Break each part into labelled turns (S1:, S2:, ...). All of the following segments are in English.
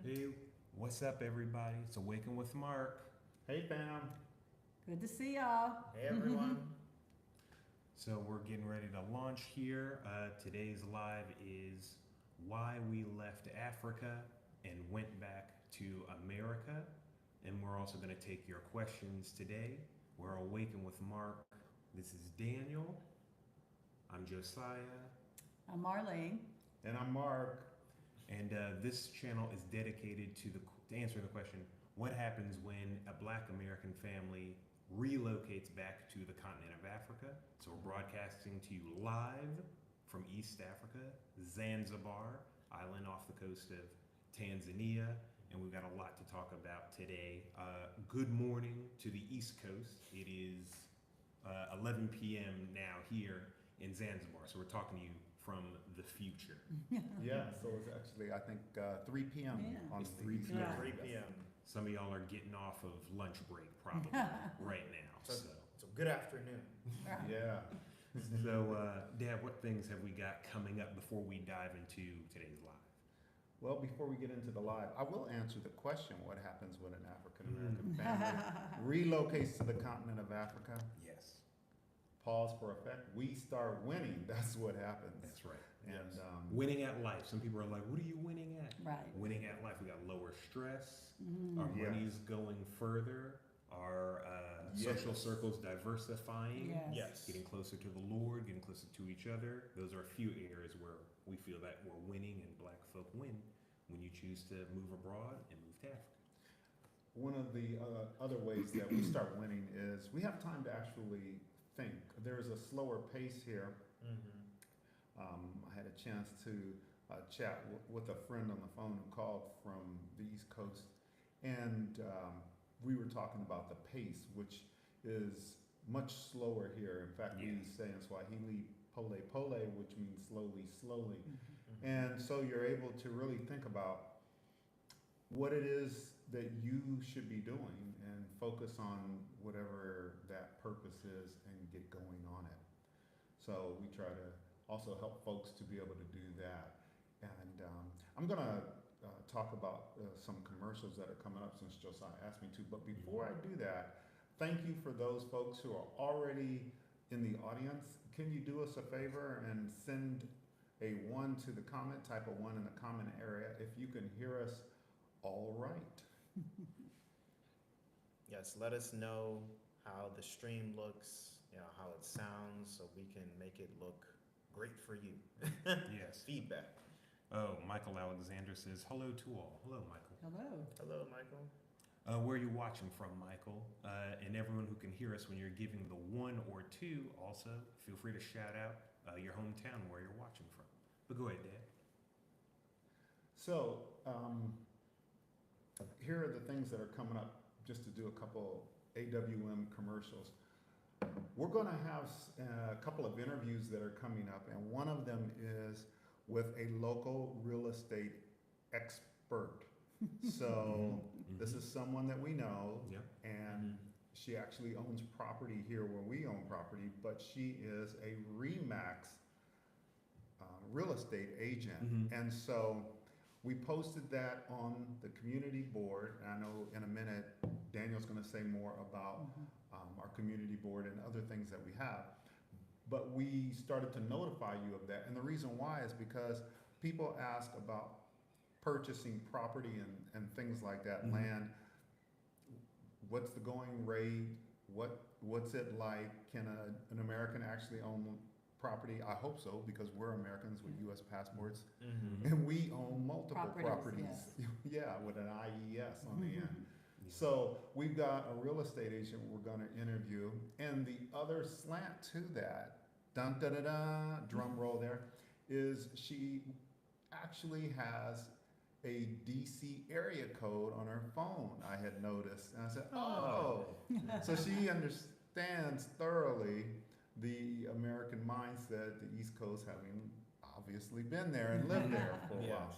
S1: Hey, what's up, everybody? It's Awaken with Mark.
S2: Hey fam.
S3: Good to see y'all.
S2: Hey everyone.
S1: So, we're getting ready to launch here. Today's live is why we left Africa and went back to America. And we're also going to take your questions today. We're Awaken with Mark. This is Daniel. I'm Josiah.
S3: I'm Marlene.
S2: And I'm Mark.
S1: And this channel is dedicated to answering the question, what happens when a Black American family relocates back to the continent of Africa? So we're broadcasting to you live from East Africa, Zanzibar, island off the coast of Tanzania, and we've got a lot to talk about today. Good morning to the East Coast. It is 11 p.m. now here in Zanzibar, so we're talking to you from the future.
S2: Yeah, so it's actually, I think, 3 p.m.
S3: Yeah.
S2: on
S1: It's
S2: the
S1: 3
S2: East
S1: p.m.
S2: Coast.
S4: 3 p.m.
S1: Some of y'all are getting off of lunch break probably right now.
S4: So-
S1: So,
S4: So good afternoon.
S2: Yeah.
S1: Dad, what things have we got coming up before we dive into today's live?
S2: Well, before we get into the live, I will answer the question, what happens when an African American family relocates to the continent of Africa?
S1: Yes,
S2: Pause for effect. We start winning. That's what happens.
S1: that's right.
S2: And
S1: Winning at life. Some people are like, what are you winning at?
S3: Right.
S1: Winning at life. We got lower stress.
S3: Mhm.
S1: Our
S2: Yes.
S1: money's going further. Our social
S2: Yes.
S1: circles diversifying.
S3: Yes.
S4: Yes.
S1: Getting closer to the Lord, getting closer to each other. Those are a few areas where we feel that we're winning and Black folk win when you choose to move abroad and move to Africa.
S2: one of the other ways that we start winning is we have time to actually think. There's a slower pace here. I had a chance to chat with a friend on the phone who called from the East Coast, and we were talking about the pace, which is much slower here. In fact, we
S1: Yeah.
S2: say in Swahili, pole pole, which means slowly, slowly.
S3: Mm-hmm.
S2: And so you're able to really think about what it is that you should be doing and focus on whatever that purpose is and get going on it. So we try to also help folks to be able to do that. And I'm going to talk about some commercials that are coming up since Josiah asked me to. But before I do that, thank you for those folks who are already in the audience. Can you do us a favor and send a 1 to the comment, type a 1 in the comment area if you can hear us all right.
S4: Yes, let us know how the stream looks, how it sounds, so we can make it look great for you.
S1: Yes.
S4: Feedback.
S1: Oh, Michael Alexander says, hello to all. Hello, Michael.
S3: Hello.
S4: Hello, Michael.
S1: Where are you watching from, Michael? And everyone who can hear us when you're giving the 1 or 2, also feel free to shout out your hometown where you're watching from. But go ahead, Dad.
S2: So here are the things that are coming up, just to do a couple AWM commercials. We're going to have a couple of interviews that are coming up, and one of them is with a local real estate expert. So this is someone that we know,
S1: Yeah.
S2: and she actually owns property here where we own property, but she is a RE/MAX real estate agent. And so we posted that on the community board. And I know in a minute, Daniel's going to say more about our community board and other things that we have. But we started to notify you of that. And the reason why is because people ask about purchasing property and things like that, land. What's the going rate? What's it like? Can an American actually own property? I hope so, because we're Americans with U.S. passports, and we own multiple properties. Yeah, with an IES on the end. So we've got a real estate agent we're going to interview, and the other slant to that, dun da da da, drum roll there, is she actually has a DC area code on her phone, I had noticed. And I said, oh. So she understands thoroughly the American mindset, the East Coast, having obviously been there and lived there for a while.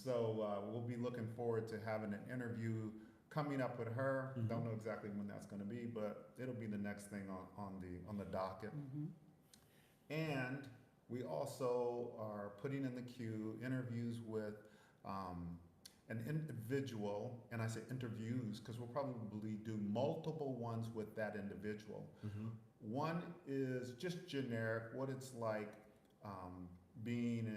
S2: So we'll be looking forward to having an interview coming up with her. Don't know exactly when that's going to be, but it'll be the next thing on the docket. And we also are putting in the queue interviews with an individual, and I say interviews because we'll probably do multiple ones with that individual.
S1: Mm-hmm.
S2: One is just generic, what it's like being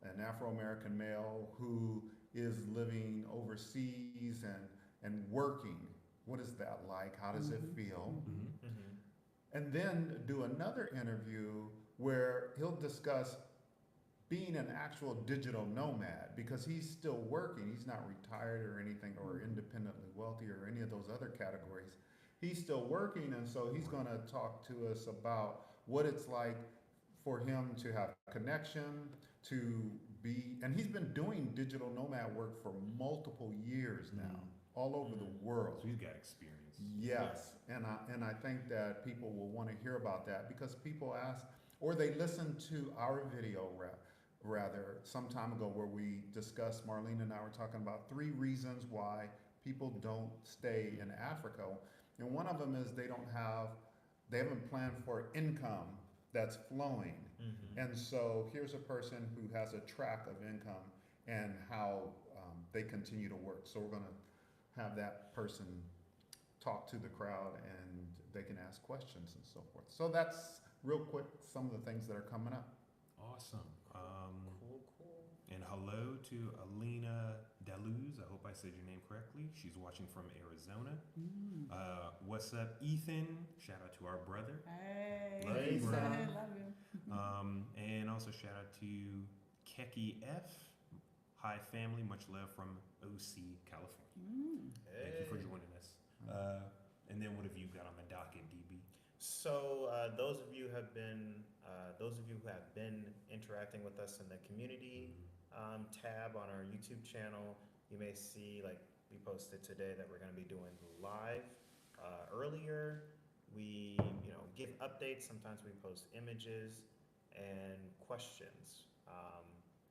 S2: an Afro-American male who is living overseas and working. What is that like? How does it feel?
S1: Mm-hmm.
S4: Mm-hmm.
S2: And then do another interview where he'll discuss being an actual digital nomad because he's still working. He's not retired or anything or independently wealthy or any of those other categories. He's still working, and so he's going to talk to us about what it's like for him to have connection, to be, and he's been doing digital nomad work for multiple years now, all over the world.
S1: So he's got experience.
S2: Yes, and I think that people will want to hear about that because people ask, or they listen to our video rather some time ago where we discussed, Marlene and I were talking about 3 reasons why people don't stay in Africa. And one of them is they haven't planned for income that's flowing.
S4: Mm-hmm.
S2: And so here's a person who has a track of income and how they continue to work. So we're going to have that person talk to the crowd and they can ask questions and so forth. So that's real quick some of the things that are coming up.
S1: Awesome.
S4: Cool.
S1: And hello to Alina Deluz. I hope I said your name correctly. She's watching from Arizona. What's up, Ethan? Shout out to our brother.
S3: Hey,
S1: Love
S2: you, bro.
S3: love you.
S1: And also shout out to Keki F. Hi, family. Much love from OC, California. Thank you for joining us. And then what have you got on the docket, DB?
S4: So those of you who have been interacting with us in the community tab on our YouTube channel, you may see, like we posted today, that we're going to be doing live. Earlier, we give updates. Sometimes we post images and questions,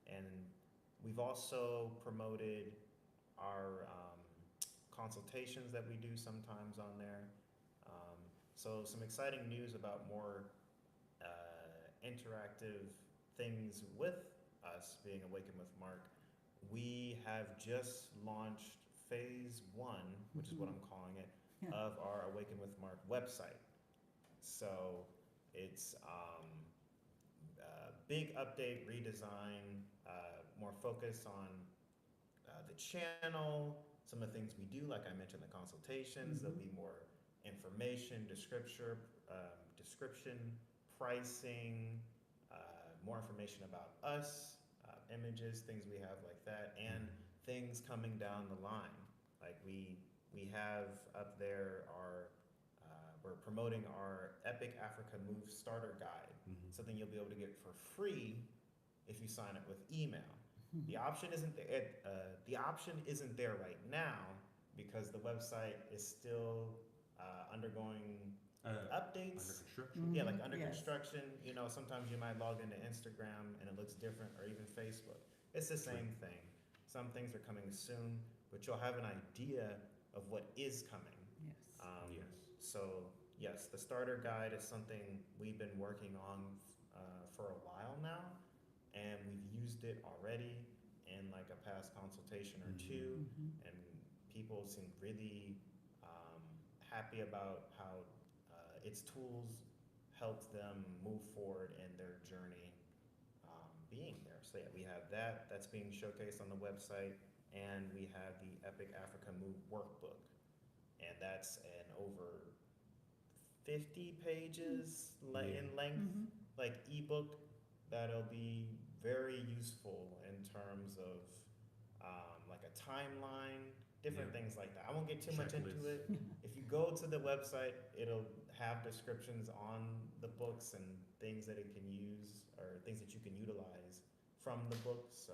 S4: and we've also promoted our consultations that we do sometimes on there. So some exciting news about more interactive things with us being Awaken with Mark. We have just launched phase 1, which is what I'm calling it, of our Awaken with Mark website. So it's big update, redesign, more focus on the channel, some of the things we do, like I mentioned, the consultations. There'll be more information, description, pricing, more information about us, images, things we have like that, and things coming down the line. Like we have up there we're promoting our Epic Africa Move Starter Guide, something you'll be able to get for free if you sign up with email. The option isn't there right now because the website is still undergoing updates.
S1: Under construction.
S4: Yeah, like under
S3: Yes.
S4: construction. Sometimes you might log into Instagram and it looks different, or even Facebook. It's the same thing. Some things are coming soon, but you'll have an idea of what is coming.
S3: Yes.
S1: Yes.
S4: So yes, the starter guide is something we've been working on for a while now, and we've used it already in like a past consultation or two, and people seem really happy about how its tools helped them move forward in their journey being there. So yeah, we have that's being showcased on the website, and we have the Epic Africa Move workbook, and that's an over 50 pages in length, like ebook, that'll be very useful in terms of like a timeline, different things like that. I won't get too much into it. If you go to the website, it'll have descriptions on the books and things that it can use, or things that you can utilize from the book. So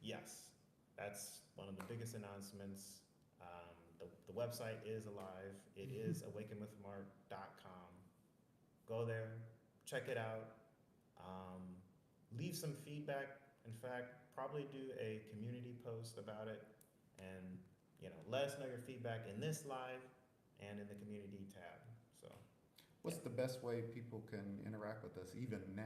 S4: yes, that's one of the biggest announcements. The website is alive. It is awakenwithmark.com. Go there, check it out, leave some feedback. In fact, probably do a community post about it, and let us know your feedback in this live and in the community tab. So
S2: What's the best way people can interact with us even now?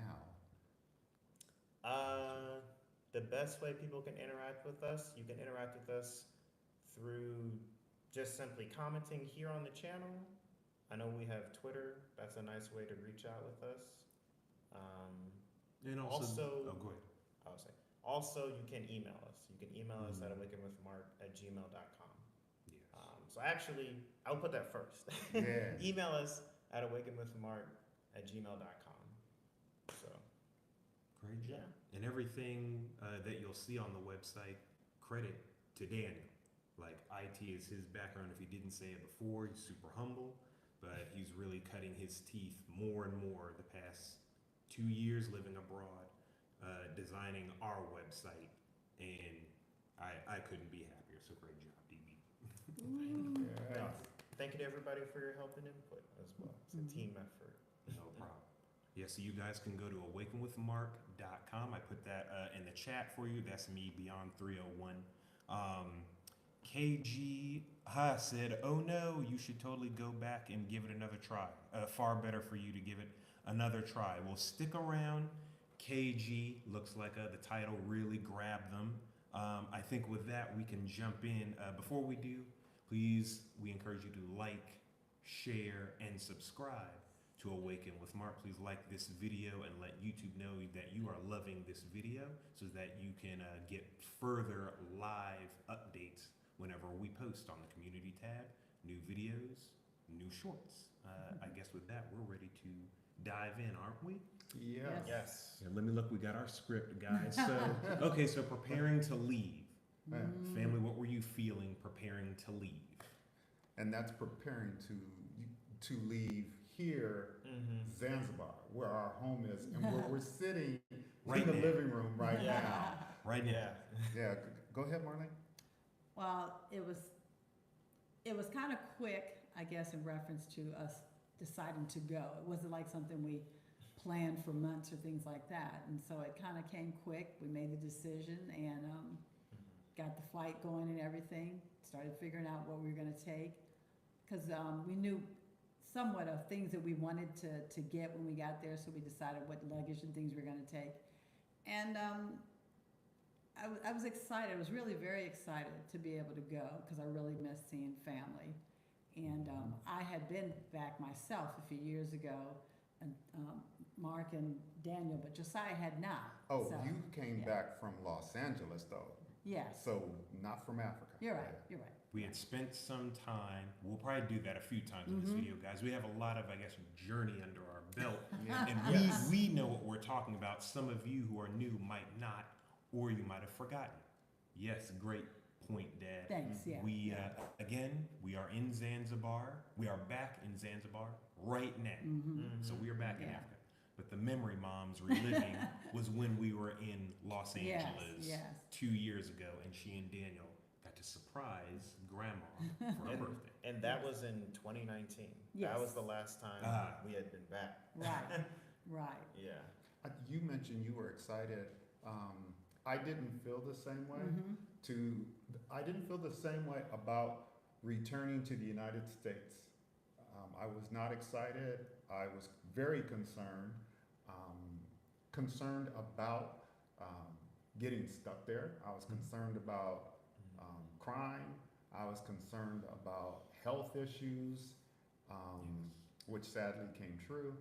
S4: the best way people can interact with us, you can interact with us through just simply commenting here on the channel. I know we have Twitter. That's a nice way to reach out with us.
S1: And also, oh, go ahead.
S4: I would say, also you can email us. You can email us at awakenwithmark@gmail.com.
S1: Yes.
S4: So actually, I'll put that first.
S2: Yeah.
S4: Email us at awakenwithmark@gmail.com. So,
S1: Great job.
S4: yeah.
S1: And everything that you'll see on the website, credit to Daniel. Like, IT is his background. If he didn't say it before, he's super humble, but he's really cutting his teeth more and more the past 2 years living abroad, designing our website, and I couldn't be happier. So great job, DB.
S2: Yeah.
S4: Thank you to everybody for your help and input as well. It's a team effort.
S1: No problem. Yeah, so you guys can go to awakenwithmark.com. I put that in the chat for you. That's me, Beyond 301. KG Ha said, "Oh no, you should totally go back and give it another try. Far better for you to give it another try." Well, stick around. KG looks like the title really grabbed them. I think with that we can jump in. Before we do, please, we encourage you to like, share, and subscribe to Awaken with Mark. Please like this video and let YouTube know that you are loving this video so that you can get further live updates whenever we post on the community tab, new videos, new shorts. I guess with that, we're ready to dive in, aren't we?
S2: Yes.
S4: Yes.
S1: Yeah, let me look, we got our script, guys. So, okay, so preparing to leave.
S2: Yeah.
S1: Family, what were you feeling preparing to leave?
S2: And that's preparing to leave here, Zanzibar, where our home is, and where we're sitting
S1: Right
S2: in the
S1: now.
S2: living room right now.
S1: Right now.
S4: Yeah.
S2: Yeah, go ahead, Marlene.
S3: Well, it was kind of quick, I guess, in reference to us deciding to go. It wasn't like something we planned for months or things like that. And so it kind of came quick. We made the decision and got the flight going and everything. Started figuring out what we were going to take because we knew somewhat of things that we wanted to get when we got there. So we decided what luggage and things we were going to take. And I was excited. I was really very excited to be able to go because I really missed seeing family. And I had been back myself a few years ago, and Mark and Daniel, but Josiah had not.
S2: Oh,
S3: So,
S2: you came
S3: yeah.
S2: back from Los Angeles, though.
S3: Yes,
S2: So not from Africa.
S3: you're right, you're right.
S1: We had spent some time, we'll probably do that a few times in this video, guys. We have a lot of, I guess, journey under our belt.
S2: Yeah.
S1: And
S4: Yes.
S1: we know what we're talking about. Some of you who are new might not, or you might have forgotten. Yes, great point, Dad.
S3: Thanks, yeah.
S1: We, again, we are in Zanzibar. We are back in Zanzibar right now. So we are back in
S3: Yeah.
S1: Africa. But the memory moms reliving was when we were in Los
S3: Yes,
S1: Angeles
S3: yes.
S1: 2 years ago, and she and Daniel got to surprise Grandma for her
S4: And,
S1: birthday.
S4: and that was in 2019.
S3: Yes.
S4: That was the last time
S1: Ah.
S4: we had been back.
S3: Right, right.
S4: Yeah.
S2: You mentioned you were excited. I didn't feel the same way. I didn't feel the same way about returning to the United States. I was not excited. I was very concerned. Concerned about getting stuck there. I was concerned about crime. I was concerned about health issues, which sadly came true.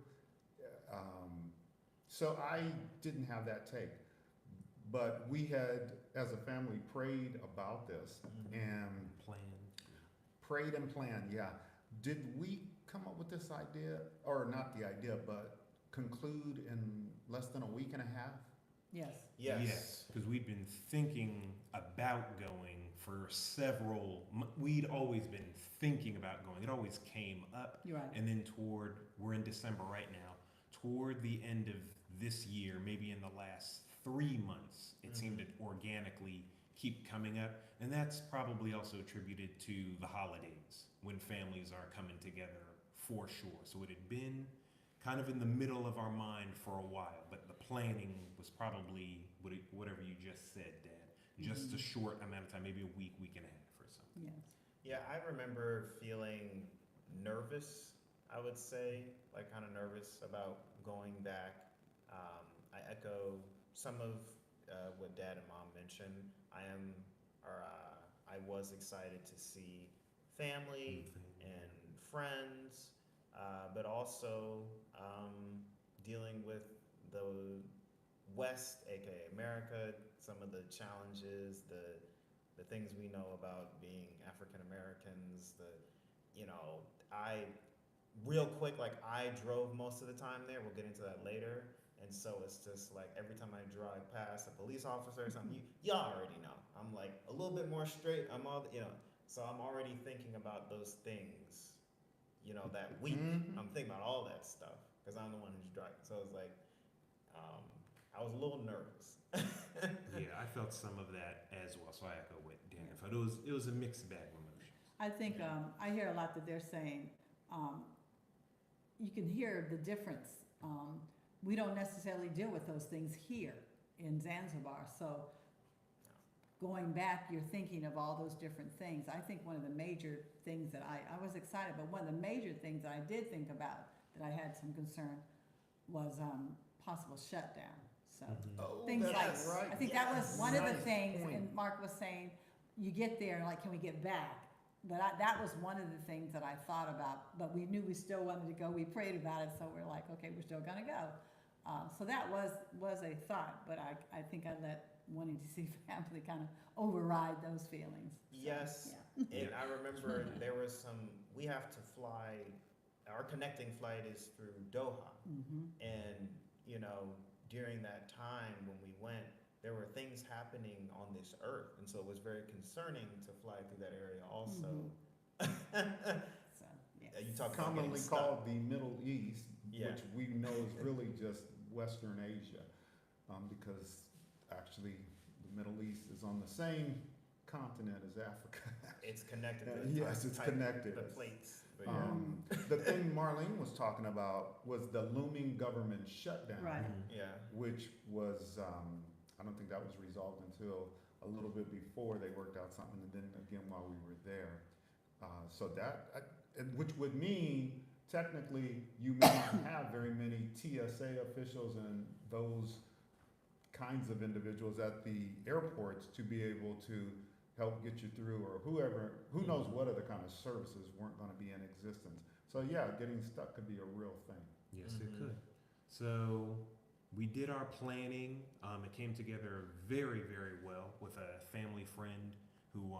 S2: So I didn't have that take. But we had, as a family, prayed about this and
S1: Plan.
S2: prayed and planned, yeah. Did we come up with this idea, or not the idea, but conclude in less than a week and a half?
S3: Yes,
S4: Yes.
S1: Because we'd been thinking about going for we'd always been thinking about going. It always came up.
S3: you're right.
S1: And then we're in December right now, toward the end of this year, maybe in the last 3 months, it seemed to organically keep coming up. And that's probably also attributed to the holidays when families are coming together for sure. So it had been kind of in the middle of our mind for a while, but the planning was probably whatever you just said, Dad. Just a short amount of time, maybe a week, week and a half or something.
S3: Yes.
S4: Yeah, I remember feeling nervous, I would say, like kind of nervous about going back. I echo some of what Dad and Mom mentioned. I was excited to see family and friends, but also dealing with the West, aka America, some of the challenges, the things we know about being African Americans. Real quick, like I drove most of the time there. We'll get into that later. And so it's just like every time I drive past a police officer or something, y'all already know. I'm like a little bit more straight. So I'm already thinking about those things, that week.
S2: Mhm.
S4: I'm thinking about all that stuff because I'm the one who's driving. So it's like, I was a little nervous.
S1: Yeah, I felt some of that as well. So I echo what Daniel felt. It was a mixed bag of emotions.
S3: I think, I hear a lot that they're saying, you can hear the difference. We don't necessarily deal with those things here in Zanzibar, so going back, you're thinking of all those different things. I think one of the major things that I was excited, but one of the major things that I did think about, that I had some concern, was possible shutdown, so.
S2: Oh,
S3: Things like,
S2: that's right.
S3: I think that was one of the
S2: Nice
S3: things,
S2: point.
S3: and Mark was saying, you get there, and like, can we get back? But that was one of the things that I thought about, but we knew we still wanted to go, we prayed about it, so we're like, okay, we're still gonna go. So that was a thought, but I think I let wanting to see family kind of override those feelings. So,
S4: Yes,
S3: yeah.
S4: and I remember there was we have to fly, our connecting flight is through Doha.
S3: Mhm.
S4: And, during that time when we went, there were things happening on this earth. And so it was very concerning to fly through that area also.
S3: So, yes.
S4: You talk about
S2: Commonly
S4: getting stuck.
S2: called the Middle East,
S4: Yeah.
S2: which we know is really just Western Asia, because actually the Middle East is on the same continent as Africa.
S4: It's connected to the
S2: Yes, it's connected.
S4: the plates. But yeah.
S2: The thing Marlene was talking about was the looming government shutdown.
S3: Right.
S4: Yeah.
S2: Which was, I don't think that was resolved until a little bit before they worked out something, and then again while we were there. So which would mean technically you may not have very many TSA officials and those kinds of individuals at the airports to be able to help get you through, or who knows what other kind of services weren't going to be in existence. So yeah, getting stuck could be a real thing.
S1: Yes, it could. So we did our planning. It came together very, very well with a family friend who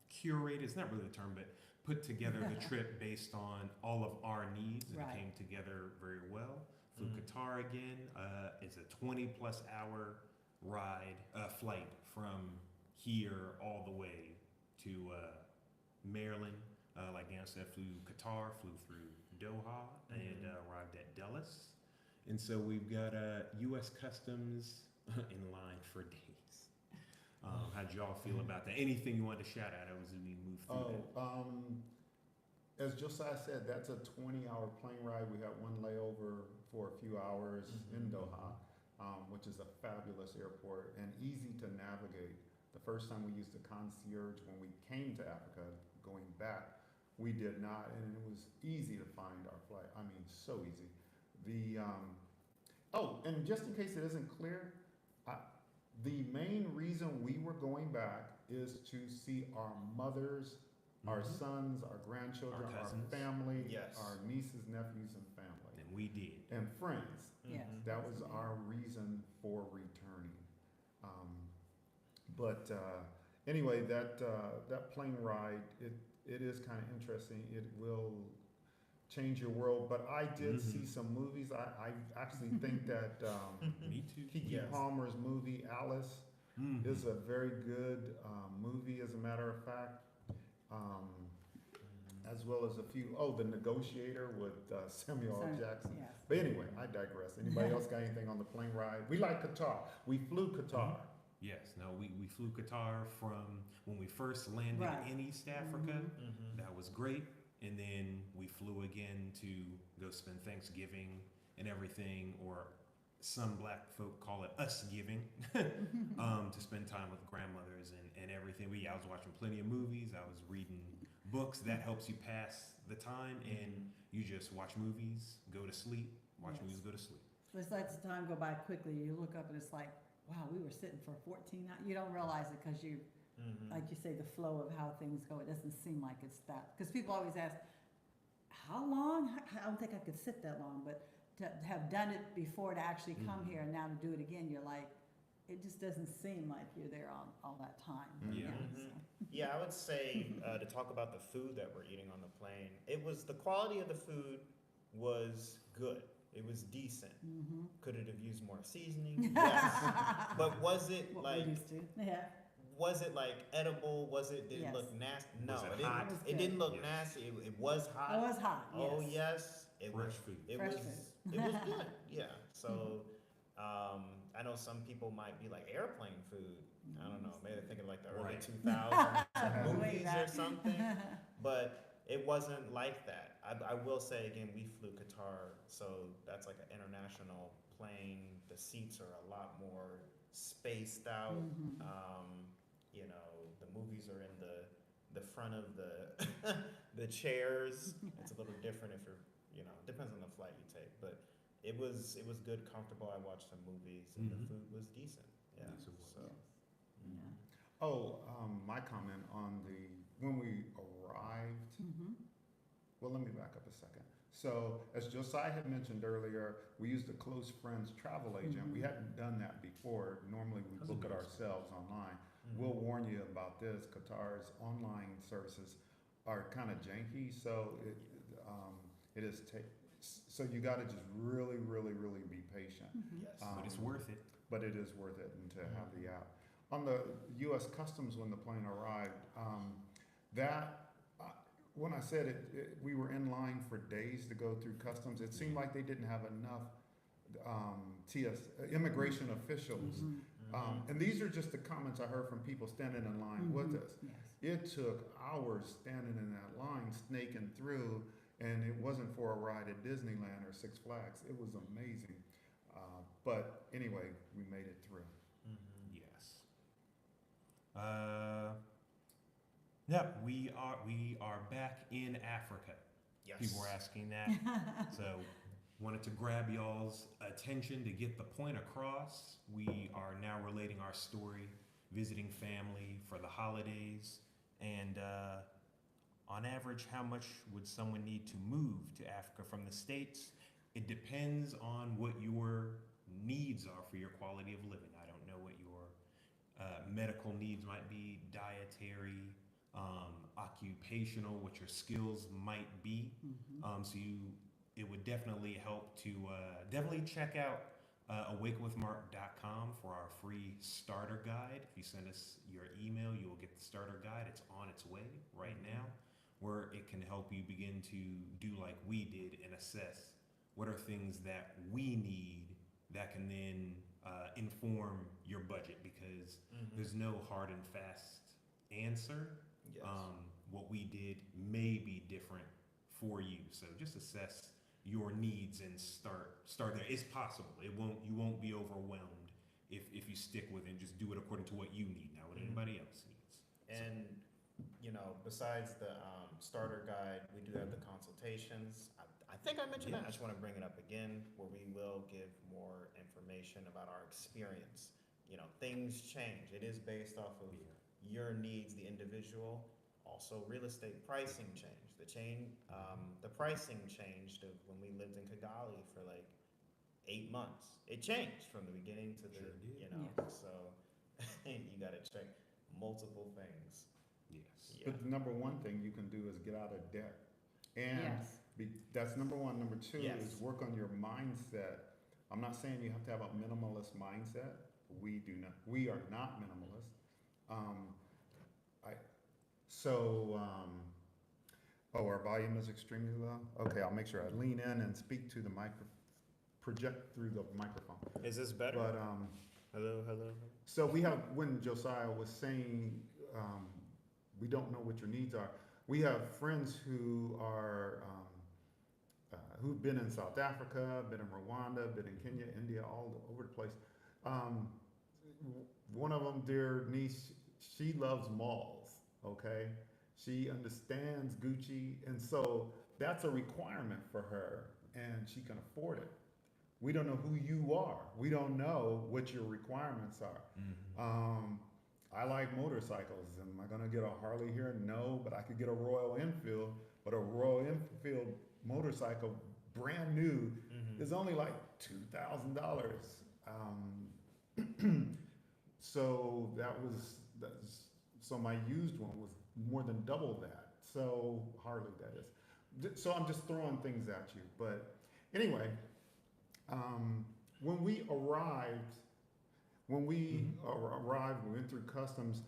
S1: curated, it's not really the term, but put together the trip based on all of our needs, and
S3: Right.
S1: it came together very well. Flew
S4: Mhm.
S1: Qatar again. It's a 20+ hour flight from here all the way to Maryland. Like Dan said, flew Qatar, flew through Doha, and arrived at Dulles. And so we've got U.S. Customs in line for days. How'd y'all feel about that? Anything you wanted to shout out as we move through that?
S2: As Josiah said, that's a 20-hour plane ride. We had one layover for a few hours in Doha, which is a fabulous airport and easy to navigate. The first time we used a concierge when we came to Africa, going back, we did not, and it was easy to find our flight. I mean, so easy. And just in case it isn't clear, the main reason we were going back is to see our mothers, our sons, our grandchildren,
S1: Our
S2: our
S1: cousins.
S2: family,
S4: Yes.
S2: our nieces, nephews, and family,
S1: And we did.
S2: and friends.
S3: Yes.
S4: Mhm.
S2: That was our reason for returning. Anyway, that plane ride, it is kind of interesting. It will change your world. But I did see some movies. I actually think that
S1: Me too.
S2: Kiki
S4: Yes.
S2: Palmer's movie Alice is a very good movie, as a matter of fact. As well as a few, The Negotiator with Samuel L. Jackson.
S3: Yes.
S2: But anyway, I digress. Anybody else got anything on the plane ride? We like Qatar. We flew Qatar.
S1: Yes, no, we flew Qatar from when we first landed
S3: Right.
S1: in East Africa.
S4: Mhm.
S1: That was great. And then we flew again to go spend Thanksgiving and everything, or some black folk call it us giving, to spend time with grandmothers and everything. I was watching plenty of movies. I was reading books. That helps you pass the time, and you just watch movies, go to sleep, watch
S3: Yes.
S1: movies, go to sleep.
S3: It's like the time go by quickly. You look up and it's like wow, we were sitting for 14 hours. You don't realize it because you,
S4: Mhm.
S3: like you say, the flow of how things go, it doesn't seem like it's that. Because people always ask, how long? I don't think I could sit that long, but to have done it before to actually come
S1: Mhm.
S3: here and now to do it again, you're like, it just doesn't seem like you're there all that time.
S1: Yeah.
S4: Mhm. Yeah, I would say to talk about the food that we're eating on the plane. The quality of the food was good. It was decent.
S3: Mm-hmm.
S4: Could it have used more seasoning? Yes. But was it
S3: What
S4: like
S3: we're used to. Yeah.
S4: was it like edible? Did it
S3: Yes.
S4: look nasty? No,
S1: Was it
S4: it didn't.
S1: hot?
S3: It was
S4: It
S3: good.
S4: didn't look
S1: Yes.
S4: nasty. It was hot.
S3: It was hot, yes.
S4: Oh yes, it
S1: Fresh
S4: was.
S1: food.
S4: It
S3: Fresh
S4: was.
S3: food.
S4: It was good. Yeah. So, I know some people might be like airplane food. I don't know. Maybe they're thinking like the early
S1: Right.
S4: 2000s
S3: Way
S4: movies or
S3: back.
S4: something. But it wasn't like that. I will say again, we flew Qatar, so that's like an international plane. The seats are a lot more spaced out.
S3: Mhm.
S4: You know, the movies are in the front of the the chairs. It's a little different if you're, depends on the flight you take, but it was good, comfortable. I watched some movies and
S1: Mhm.
S4: the food was decent. Yeah.
S1: Yes, it was.
S4: So.
S3: Yeah.
S2: Oh, my comment on when we arrived,
S3: Mm-hmm.
S2: well, let me back up a second. So, as Josiah had mentioned earlier, we used a close friends travel agent. We
S3: Mhm.
S2: hadn't done that before. Normally, we
S1: That's a
S2: book it
S1: new
S2: ourselves online.
S4: Mhm.
S2: We'll warn you about this. Qatar's online services are kind of janky, so it is so you got to just really, really, really be patient.
S3: Mm-hmm.
S4: Yes.
S1: But it's worth it.
S2: But it is worth it and to have the app. On the U.S. Customs, when the plane arrived, when I said we were in line for days to go through customs. It seemed like they didn't have enough immigration officials.
S3: Mm-hmm.
S2: And these are just the comments I heard from people standing in line with
S3: Mhm.
S2: us.
S3: Yes.
S2: It took hours standing in that line, snaking through, and it wasn't for a ride at Disneyland or Six Flags. It was amazing. But anyway, we made it through.
S4: Mhm.
S1: Yes. Yeah, we are back in Africa.
S4: Yes.
S1: People were asking that, so wanted to grab y'all's attention to get the point across. We are now relating our story, visiting family for the holidays, and on average, how much would someone need to move to Africa from the States? It depends on what your needs are for your quality of living. I don't know what your medical needs might be, dietary, occupational, what your skills might be.
S3: Mm-hmm.
S1: It would definitely help to definitely check out Awakenwithmark.com for our free starter guide. If you send us your email, you will get the starter guide. It's on its way right now, where it can help you begin to do like we did and assess what are things that we need that can then inform your budget, because
S4: Mhm.
S1: there's no hard and fast answer.
S4: Yes.
S1: What we did may be different for you, so just assess your needs and start there. It's possible. You won't be overwhelmed if you stick with it and just do it according to what you need, not what
S4: Mhm.
S1: anybody else needs.
S4: And besides the starter guide, we do have the consultations. I think I mentioned that. I just want to bring it up again, where we will give more information about our experience. Things change. It is based off of your needs, the individual. Also, real estate pricing changed. The pricing changed of when we lived in Kigali for like 8 months. It changed from the beginning to the,
S1: Sure did.
S3: Yeah.
S4: so you got to check multiple things.
S1: Yes.
S4: Yeah.
S2: But the number one thing you can do is get out of debt. And
S3: Yes.
S2: that's number one. Number two
S4: Yes.
S2: is work on your mindset. I'm not saying you have to have a minimalist mindset. We do not. We are not minimalist. Our volume is extremely low. Okay, I'll make sure I lean in and speak to the project through the microphone.
S4: Is this better?
S2: But
S4: Hello.
S2: so we have, when Josiah was saying, we don't know what your needs are. We have friends who are, who've been in South Africa, been in Rwanda, been in Kenya, India, all over the place. One of them, their niece, she loves malls, okay? She understands Gucci, and so that's a requirement for her, and she can afford it. We don't know who you are. We don't know what your requirements are. I like motorcycles. Am I gonna get a Harley here? No, but I could get a Royal Enfield. But a Royal Enfield motorcycle, brand new, is only like $2,000. So so my used one was more than double that. So Harley, that is. So I'm just throwing things at you. But anyway, when we arrived, we went through customs.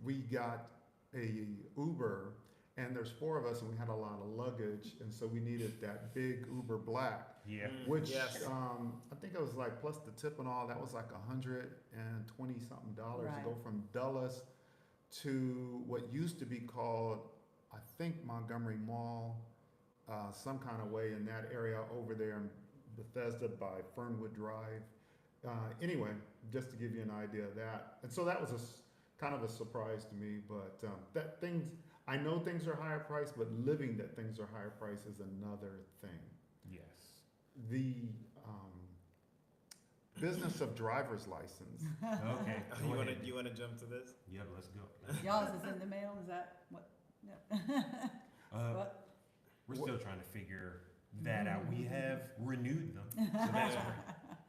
S2: We got a Uber, and there's 4 of us, and we had a lot of luggage, and so we needed that big Uber Black.
S1: Yeah.
S2: Which
S4: Yes.
S2: I think it was like plus the tip and all. That was like $120 something to
S3: Right.
S2: go from Dulles to what used to be called, I think, Montgomery Mall, some kind of way in that area over there in Bethesda by Fernwood Drive. Anyway, just to give you an idea of that. And so that was kind of a surprise to me, but I know things are higher priced, but living that things are higher priced is another thing.
S1: Yes.
S2: The business of driver's license.
S1: Okay.
S4: Oh,
S1: go ahead.
S4: you wanna jump to this?
S1: Yep, let's go.
S3: Y'all's is in the mail, is that what?
S1: Uh,
S3: What?
S1: we're still trying to figure that out. We have renewed them, so that's great.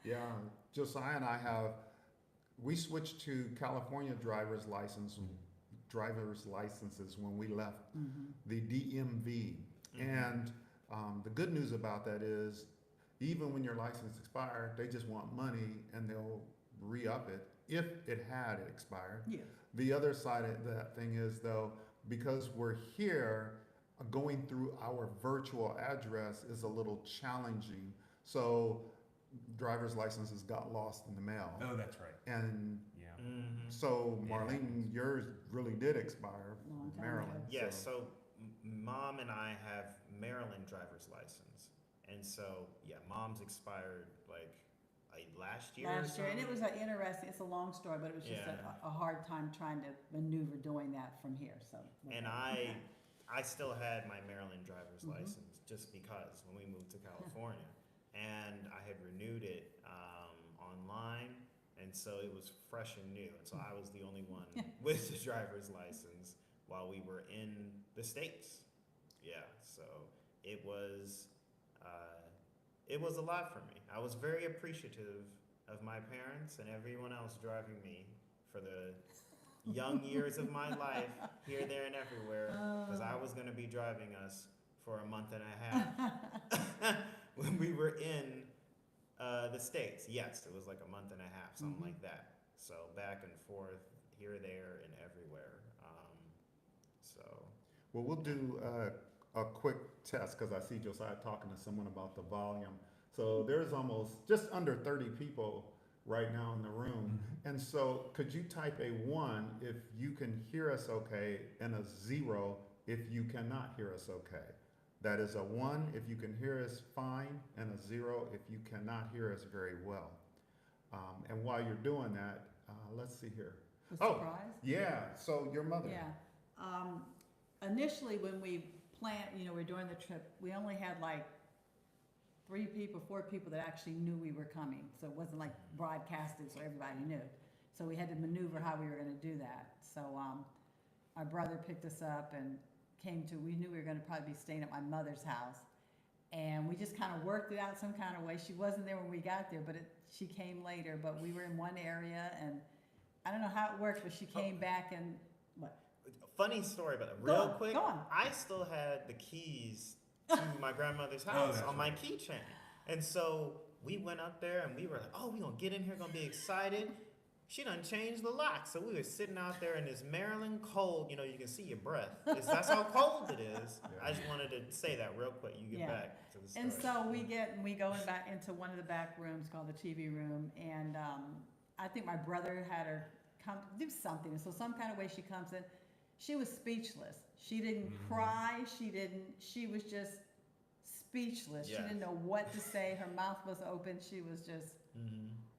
S2: Yeah, Josiah and I we switched to California driver's licenses when we left the DMV. And the good news about that is, even when your license expired, they just want money and they'll re-up it if it had expired.
S3: Yes.
S2: The other side of that thing is, though, because we're here, going through our virtual address is a little challenging. So driver's licenses got lost in the mail.
S1: Oh, that's right.
S2: And
S1: Yeah.
S2: so
S1: It
S2: Marlene,
S1: happens.
S2: yours really did expire,
S3: Long time
S2: Maryland.
S3: ago.
S4: Yes, so Mom and I have Maryland driver's license. And so, yeah, Mom's expired like last year or
S3: Last year, and it
S4: something.
S3: was it's a long story, but it was just
S4: Yeah.
S3: a hard time trying to maneuver doing that from here, so.
S4: And I still had my Maryland driver's license just because when we moved to California. And I had renewed it online, and so it was fresh and new. And so I was the only one with the driver's license while we were in the States. Yeah, so it was a lot for me. I was very appreciative of my parents and everyone else driving me for the young years of my life, here, there, and everywhere, because I was going to be driving us for a month and a half when we were in the States. Yes, it was like a month and a half, something like that. So back and forth, here, there, and everywhere.
S2: Well, we'll do a quick test because I see Josiah talking to someone about the volume. So there's just under 30 people right now in the room. And so could you type a 1 if you can hear us okay, and a 0 if you cannot hear us okay? That is a 1 if you can hear us fine, and a 0 if you cannot hear us very well. And while you're doing that, let's see here.
S3: A surprise?
S2: Yeah, so your mother.
S3: Yeah. Initially, when we planned, we're doing the trip, we only had like 4 people that actually knew we were coming. So it wasn't like broadcasted so everybody knew. So we had to maneuver how we were going to do that. So our brother picked us up and we knew we were going to probably be staying at my mother's house. And we just kind of worked it out some kind of way. She wasn't there when we got there, but she came later. But we were in one area, and I don't know how it worked, but she came back and what?
S4: Funny story about that.
S3: Go
S4: Real
S3: on,
S4: quick,
S3: go on.
S4: I still had the keys to my grandmother's house
S1: that's
S4: on my
S1: right.
S4: keychain. And so we went up there and we were like, oh, we gonna get in here, gonna be excited. She done changed the lock. So we were sitting out there in this Maryland cold, you can see your breath. That's how cold it is. I just wanted to say that real quick. You get back to the story.
S3: And so we go back into one of the back rooms called the TV room, and I think my brother had her come do something. So some kind of way she comes in. She was speechless. She didn't cry. She was just speechless. She didn't know what to say. Her mouth was open. She was just,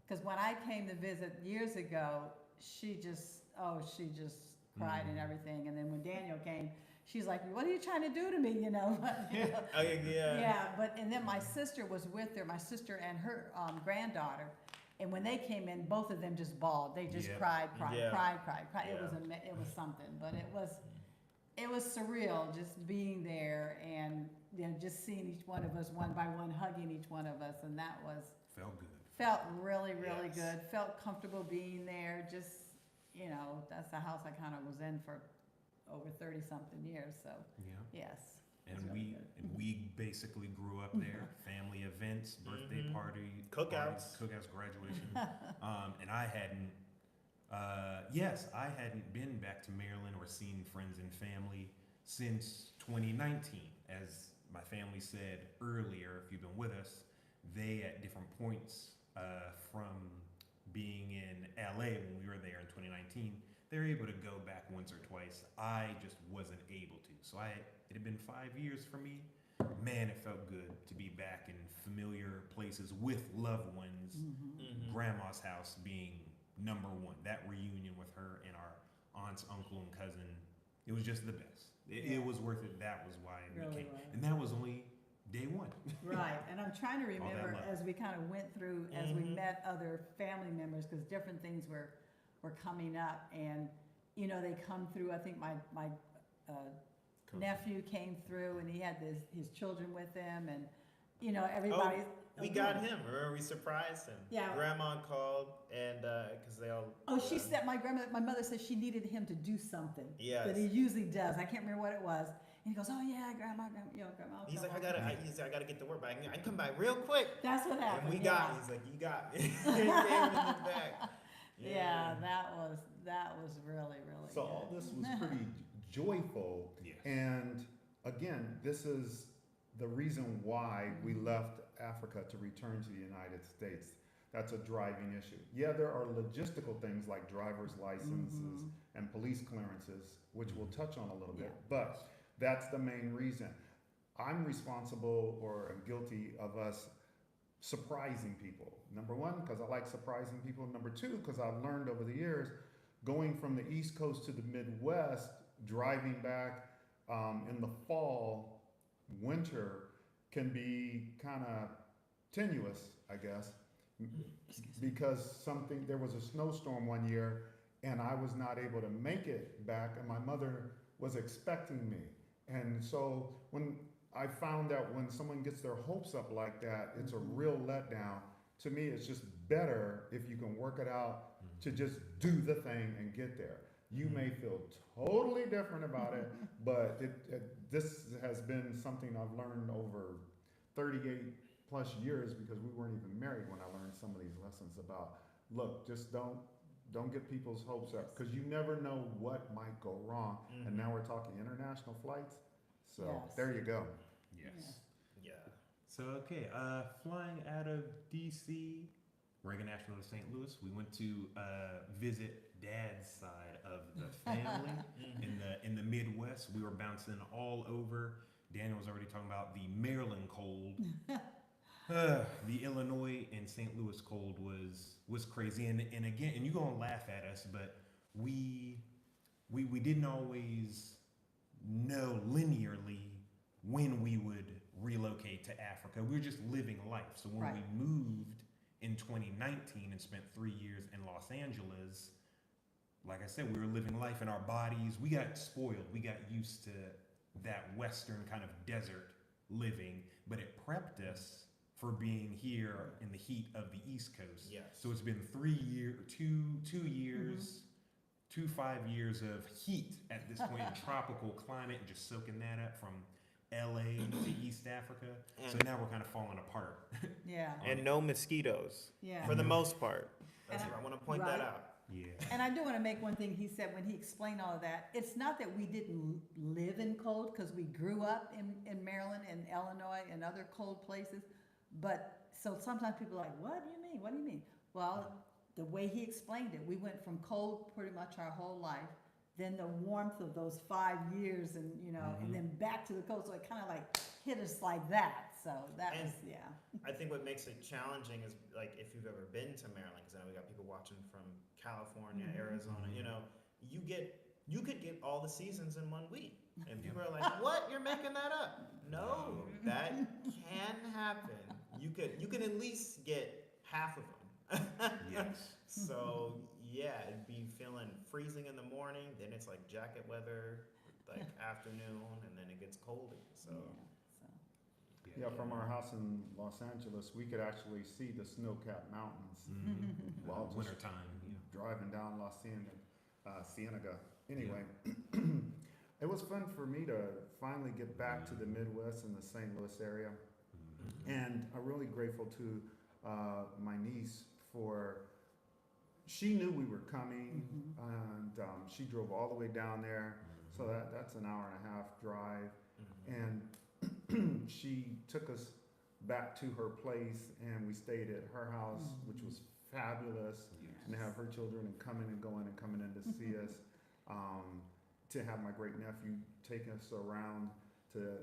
S3: because when I came to visit years ago, she just cried and everything. And then when Daniel came, she's like, what are you trying to do to me, you know? But, you know,
S4: Oh, yeah.
S3: yeah, but, and then my sister was with her, my sister and her granddaughter. And when they came in, both of them just bawled. They just
S1: Yeah.
S3: cried.
S4: Yeah.
S3: Yeah. It was something, but it was surreal just being there and, you know, just seeing each one of us one by one, hugging each one of us. And that
S1: Felt good.
S3: felt really, really
S4: Yes.
S3: good. Felt comfortable being there. Just, you know, that's the house I kind of was in for over 30-something years. So,
S1: Yeah.
S3: yes.
S1: And
S3: It's really good.
S1: we basically grew up there. Family events, birthday
S4: Mhm.
S1: party,
S4: Cookouts.
S1: graduation. And I hadn't. Yes, I hadn't been back to Maryland or seen friends and family since 2019. As my family said earlier, if you've been with us, they at different points from being in LA when we were there in 2019, they're able to go back once or twice. I just wasn't able to. So it had been 5 years for me. Man, it felt good to be back in familiar places with loved ones.
S4: Mhm.
S1: Grandma's house being number one. That reunion with her and our aunts, uncle, and cousin, it was just the best.
S3: Yeah.
S1: It was worth it. That was why we
S3: Really
S1: came.
S3: was.
S1: And that was only day one.
S3: Right, and I'm trying to
S1: All that
S3: remember
S1: love.
S3: as we kind of went through, as we
S4: Mhm.
S3: met other family members, because different things were coming up, and, you know, they come through, I think my nephew came through, and he had his children with him, and, you know, everybody.
S4: We got him. Remember, we surprised him.
S3: Yeah.
S4: Grandma called, and because they all.
S3: Oh, she said, my mother said she needed him to do something.
S4: Yes.
S3: That he usually does, I can't remember what it was, and he goes, oh yeah, grandma, you know, grandma.
S4: He's like,
S3: grandma."
S4: I gotta get to work, but I can come back real quick.
S3: That's what happened.
S4: And we
S3: yeah.
S4: got. He's like, you got me. He gave him back.
S3: Yeah, that was really, really
S2: So
S3: good.
S2: all this was pretty joyful.
S1: Yes.
S2: And again, this is the reason why we left Africa to return to the United States. That's a driving issue. Yeah, there are logistical things like driver's licenses
S3: Mhm.
S2: and police clearances, which we'll touch on a little bit,
S3: Yeah.
S2: but that's the main reason. I'm responsible or am guilty of us surprising people. Number one, because I like surprising people. Number two, because I've learned over the years, going from the East Coast to the Midwest, driving back in the fall, winter, can be kind of tenuous, I guess, because there was a snowstorm one year and I was not able to make it back, and my mother was expecting me. And so when I found out when someone gets their hopes up like that, it's a real letdown. To me, it's just better if you can work it out to just do the thing and get there. You may feel totally different about it, but this has been something I've learned over 38 plus years, because we weren't even married when I learned some of these lessons about, look, just don't get people's hopes up, because you never know what might go wrong. And now we're talking international flights. So
S3: Yes.
S2: there you go.
S1: Yes.
S4: Yeah.
S1: So, okay, flying out of DC, Reagan National to St. Louis, we went to visit Dad's side of the family in the Midwest. We were bouncing all over. Daniel was already talking about the Maryland cold. The Illinois and St. Louis cold was crazy. And again, and you're gonna laugh at us, but we didn't always know linearly when we would relocate to Africa. We were just living life. So when
S3: Right.
S1: we moved in 2019 and spent 3 years in Los Angeles, like I said, we were living life in our bodies. We got spoiled. We got used to that Western kind of desert living, but it prepped us for being here in the heat of the East Coast.
S4: Yes.
S1: So it's been 2 years, 5 years of heat at this point in tropical climate, and just soaking that up from LA to East Africa. So now we're kind of falling apart.
S3: Yeah,
S4: And no mosquitoes
S3: yeah.
S4: for the most part.
S3: And
S4: I want to point that
S3: right.
S4: out.
S1: Yeah.
S3: And I do want to make one thing he said when he explained all of that. It's not that we didn't live in cold, because we grew up in Maryland and Illinois and other cold places. But so sometimes people are like, what do you mean? What do you mean? Well, the way he explained it, we went from cold pretty much our whole life, then the warmth of those 5 years, and and then back to the cold. So it kind of like hit us like that. So that
S4: And-
S3: was, yeah.
S4: I think what makes it challenging is, like, if you've ever been to Maryland, because I know we got people watching from California,
S3: Mhm.
S4: Arizona. You could get all the seasons in 1 week. And people are like, "What? You're making that up?" No, that can happen. You can at least get half of them.
S1: Yes.
S4: So yeah, it'd be feeling freezing in the morning, then it's like jacket weather, like afternoon, and then it gets colder. So
S2: Yeah, from our house in Los Angeles, we could actually see the snow-capped mountains
S1: Mm-hmm.
S2: while just
S1: Wintertime, yeah.
S2: driving down Cienega. Anyway, it was fun for me to finally get back to the Midwest in the St. Louis area.
S1: Mm-hmm.
S2: And I'm really grateful to my niece for, she knew we were coming, and she drove all the way down there. So that's an hour and a half drive. And she took us back to her place, and we stayed at her house, which was fabulous. And to have her children and coming and going and coming in to see us. To have my great nephew take us around to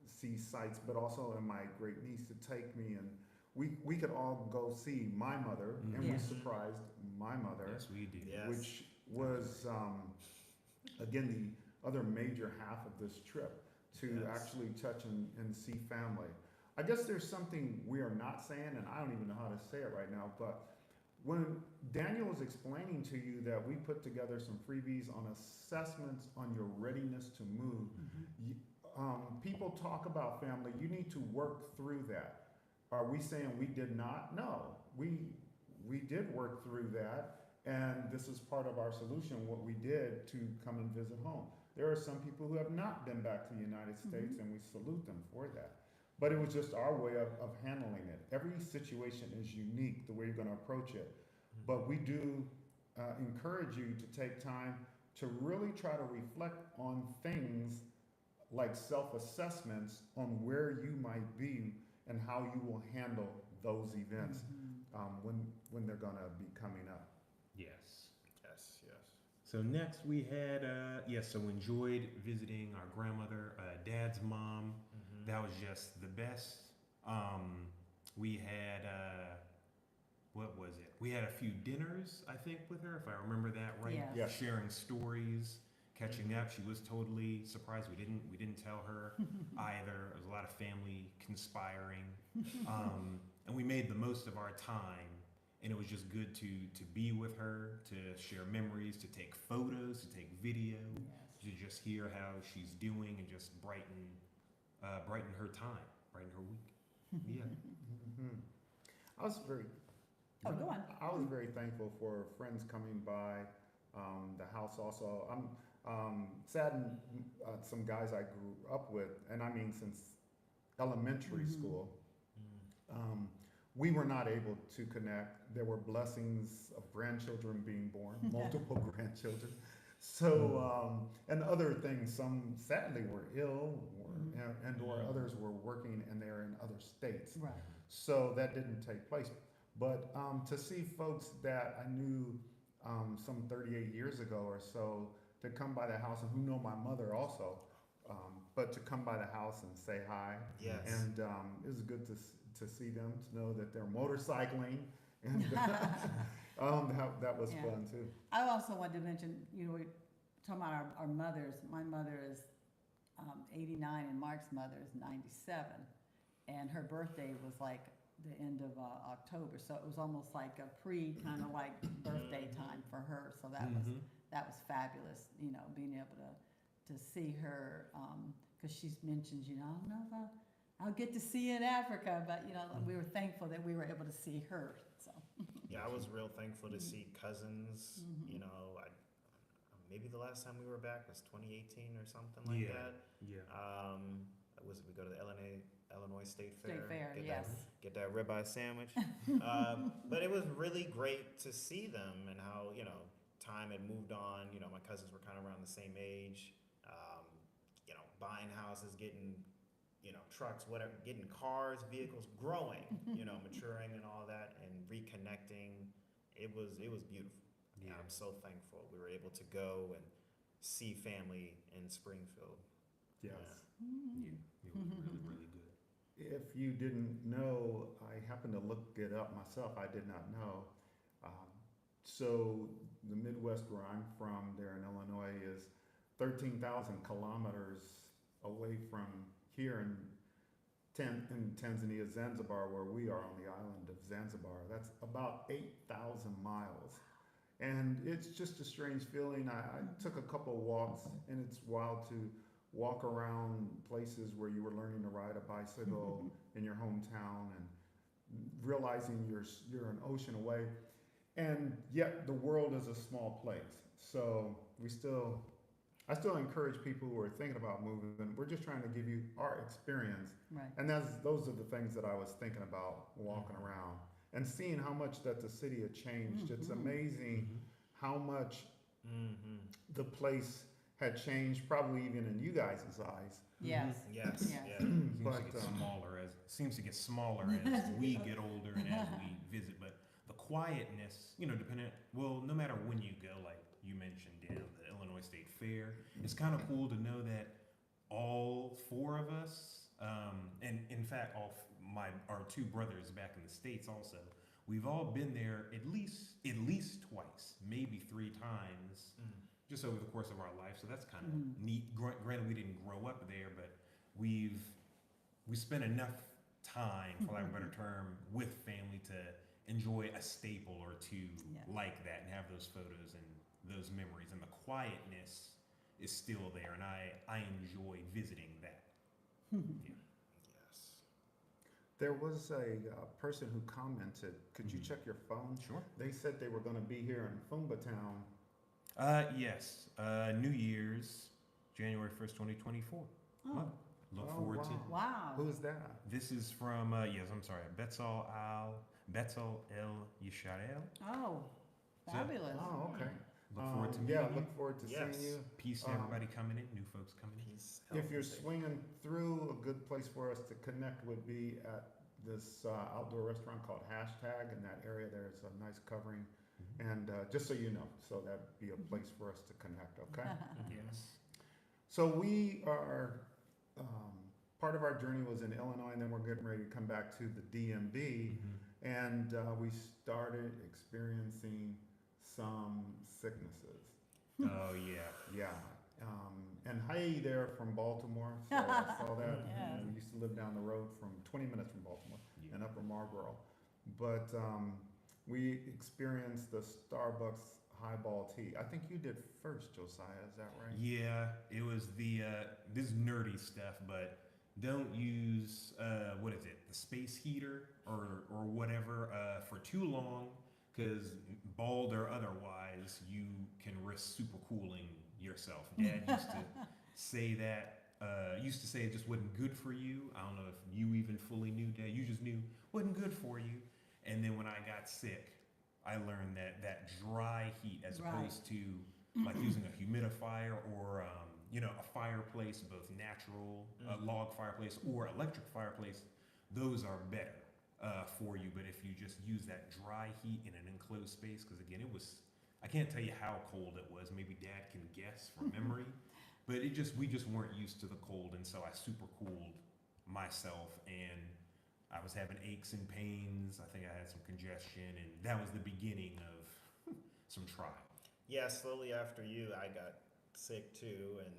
S2: see sights, but also and my great niece to take me, and we could all go see my mother, and we surprised my mother,
S1: Yes, we did.
S4: Yes.
S2: which was again the other major half of this trip, to actually touch and see family. I guess there's something we are not saying, and I don't even know how to say it right now, but when Daniel was explaining to you that we put together some freebies on assessments on your readiness to move, people talk about family. You need to work through that. Are we saying we did not? No, we did work through that, and this is part of our solution, what we did to come and visit home. There are some people who have not been back to the United States, and we salute them for that. But it was just our way of handling it. Every situation is unique, the way you're going to approach it. But we do encourage you to take time to really try to reflect on things like self-assessments on where you might be and how you will handle those events when they're going to be coming up.
S1: Yes.
S4: yes.
S1: So next we had, so enjoyed visiting our grandmother, dad's mom. That was just the best. We had, what was it? We had a few dinners, I think, with her, if I remember that right.
S3: Yes.
S2: Yes.
S1: Sharing stories, catching up. She was totally surprised. We didn't tell her either. There was a lot of family conspiring, and we made the most of our time. And it was just good to be with her, to share memories, to take photos, to take video, to just hear how she's doing, and just brighten her time, brighten her week. Yeah.
S2: I was very
S3: Oh, go on.
S2: I was very thankful for friends coming by the house also. I'm saddened some guys I grew up with, and I mean since elementary school, we were not able to connect. There were blessings of grandchildren being born, multiple grandchildren. So, and other things, some sadly were ill, or others were working and they're in other states.
S3: Right.
S2: So that didn't take place. But to see folks that I knew some 38 years ago or so, to come by the house, and who know my mother also, but to come by the house and say hi.
S4: Yes.
S2: And it was good to see them, to know that they're motorcycling, and that was fun too.
S3: I also wanted to mention, we're talking about our mothers. My mother is 89 and Mark's mother is 97. And her birthday was like the end of October. So it was almost like a kind of like birthday time for her. So that was fabulous, being able to see her, because she's mentioned, I don't know if I'll get to see you in Africa, but we were thankful that we were able to see her. So
S4: Yeah, I was real thankful to see cousins. Maybe the last time we were back was 2018 or something like that.
S1: Yeah.
S4: We go to the Illinois State Fair. Get that ribeye sandwich. But it was really great to see them, and how time had moved on. My cousins were kind of around the same age. Buying houses, getting trucks, whatever, getting cars, vehicles, growing, maturing and all that, and reconnecting. It was beautiful. Yeah, I'm so thankful we were able to go and see family in Springfield.
S2: Yes.
S1: Yeah, it was really, really good.
S2: If you didn't know, I happened to look it up myself. I did not know. So the Midwest, where I'm from, there in Illinois, is 13,000 kilometers away from here in Tanzania, Zanzibar, where we are on the island of Zanzibar. That's about 8,000 miles. And it's just a strange feeling. I took a couple walks, and it's wild to walk around places where you were learning to ride a bicycle in your hometown and realizing you're an ocean away. And yet the world is a small place. So I still encourage people who are thinking about moving. We're just trying to give you our experience.
S3: Right.
S2: And those are the things that I was thinking about walking around and seeing how much that the city had changed. It's amazing how much the place had changed, probably even in you guys' eyes.
S3: Yes.
S4: Yes.
S3: Yes.
S4: Yeah.
S1: Seems to get smaller as we get older and as we visit. But the quietness, no matter when you go, like you mentioned, the Illinois State Fair, it's kind of cool to know that all four of us, and in fact, our two brothers back in the States also, we've all been there at least twice, maybe 3 times, just over the course of our life. So that's kind of neat. Granted, we didn't grow up there, but we spent enough time, for lack of a better term, with family to enjoy a staple or two like that and have those photos and those memories. And the quietness is still there, and I enjoy visiting that.
S4: Yes.
S2: There was a person who commented, could you check your phone?
S1: Sure.
S2: They said they were going to be here in Fumba Town.
S1: Yes. New Year's, January 1st, 2024.
S3: Oh,
S1: Look forward to.
S3: wow.
S2: Who is that?
S1: This is from Betzal El Yisharel.
S3: Oh, fabulous.
S2: Oh, okay.
S1: Look forward to
S2: Yeah,
S1: meeting you.
S2: look forward to seeing you.
S1: Peace to everybody coming in, new folks coming in.
S4: Peace.
S2: If you're
S4: health, and
S2: swinging through, a good place for us to connect would be at this outdoor restaurant called Hashtag. In that area, there's a nice covering. And just so you know, so that'd be a place for us to connect, okay?
S1: Yes.
S2: So we are, part of our journey was in Illinois, and then we're getting ready to come back to the DMV. And we started experiencing some sicknesses.
S1: Oh yeah.
S2: Yeah. And Heidi there from Baltimore, so I saw that.
S3: Yes.
S2: We used to live down the road from 20 minutes from Baltimore in Upper Marlboro. But we experienced the Starbucks highball tea. I think you did first, Josiah, is that right?
S1: Yeah, it was this nerdy stuff, but don't use the space heater or whatever for too long, because bald or otherwise you can risk super cooling yourself. Dad used to say that. Used to say it just wasn't good for you. I don't know if you even fully knew, Dad. You just knew wasn't good for you. And then when I got sick, I learned that dry heat, as opposed to like using a humidifier or a fireplace, both natural log fireplace or electric fireplace, those are better for you. But if you just use that dry heat in an enclosed space, because again, I can't tell you how cold it was. Maybe Dad can guess from memory, but we just weren't used to the cold, and so I super cooled myself, and I was having aches and pains. I think I had some congestion, and that was the beginning of some trial.
S4: Yeah, slowly after you, I got sick too, and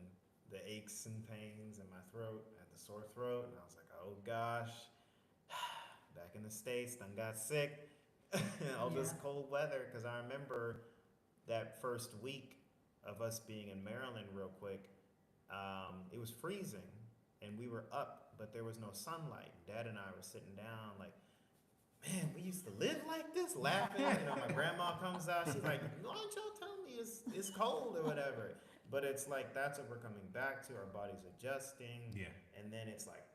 S4: the aches and pains in my throat, I had the sore throat, and I was like, oh gosh, back in the States, done got sick. All this cold weather, because I remember that first week of us being in Maryland real quick, it was freezing, and we were up, but there was no sunlight. Dad and I were sitting down like, man, we used to live like this, laughing. My grandma comes out, she's like, why don't y'all tell me it's cold or whatever? But it's like, that's what we're coming back to. Our body's adjusting.
S1: Yeah.
S4: And then it's like,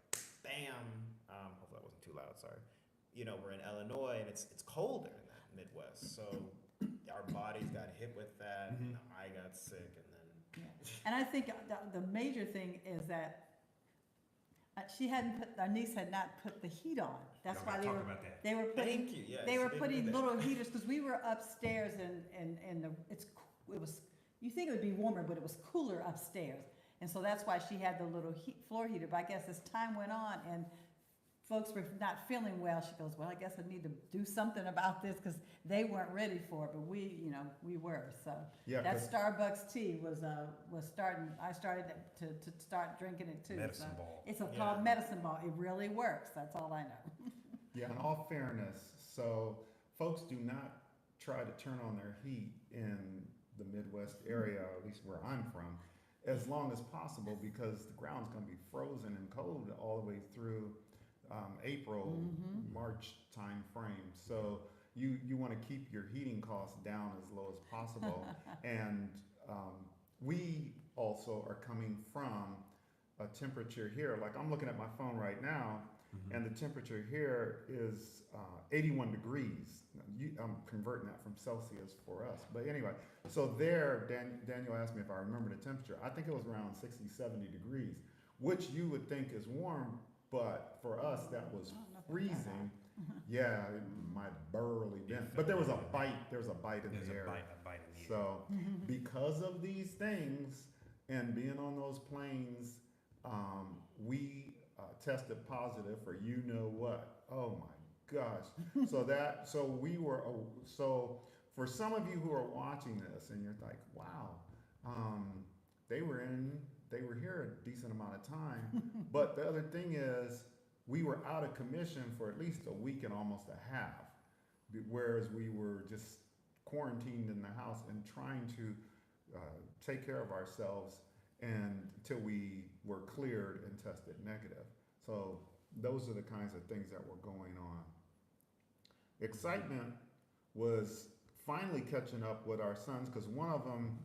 S4: bam. Hopefully that wasn't too loud, sorry. We're in Illinois, and it's colder in that Midwest. So our bodies got hit with that. I got sick, and then.
S3: And I think the major thing is that our niece had not put the heat on. That's why
S1: Talk about that.
S3: they were putting,
S4: Thank you. Yes,
S3: they were
S4: didn't
S3: putting
S4: do that.
S3: little heaters, because we were upstairs and it was, you think it would be warmer, but it was cooler upstairs. And so that's why she had the little floor heater. But I guess as time went on and folks were not feeling well, she goes, well, I guess I need to do something about this because they weren't ready for it, but we were. So
S2: Yeah,
S3: that
S2: 'cause-
S3: Starbucks tea was starting. I started to start drinking it too.
S1: Medicine
S3: so
S1: ball.
S3: It's
S4: Yeah.
S3: called medicine ball. It really works. That's all I know.
S2: Yeah, in all fairness, so folks do not try to turn on their heat in the Midwest area, or at least where I'm from, as long as possible because the ground's gonna be frozen and cold all the way through April,
S3: Mhm.
S2: March time frame. So you wanna keep your heating costs down as low as possible. And we also are coming from a temperature here, like I'm looking at my phone right now,
S1: Mhm.
S2: and the temperature here is 81 degrees. I'm converting that from Celsius for us. But anyway, so there, Daniel asked me if I remember the temperature. I think it was around 60, 70 degrees, which you would think is warm, but for us, that was
S3: I don't know if it's that
S2: freezing. Yeah, it might have barely been.
S1: It
S2: But there was a
S1: felt
S2: bite, there was a bite in
S1: There's
S2: the
S1: a
S2: air.
S1: bite in the air.
S2: So because of these things and being on those planes, we tested positive for you know what. Oh my gosh. So we were, so for some of you who are watching this and you're like, wow, they were here a decent amount of time. But the other thing is we were out of commission for at least a week and almost a half, whereas we were just quarantined in the house and trying to take care of ourselves until we were cleared and tested negative. So those are the kinds of things that were going on. Excitement was finally catching up with our sons because one of them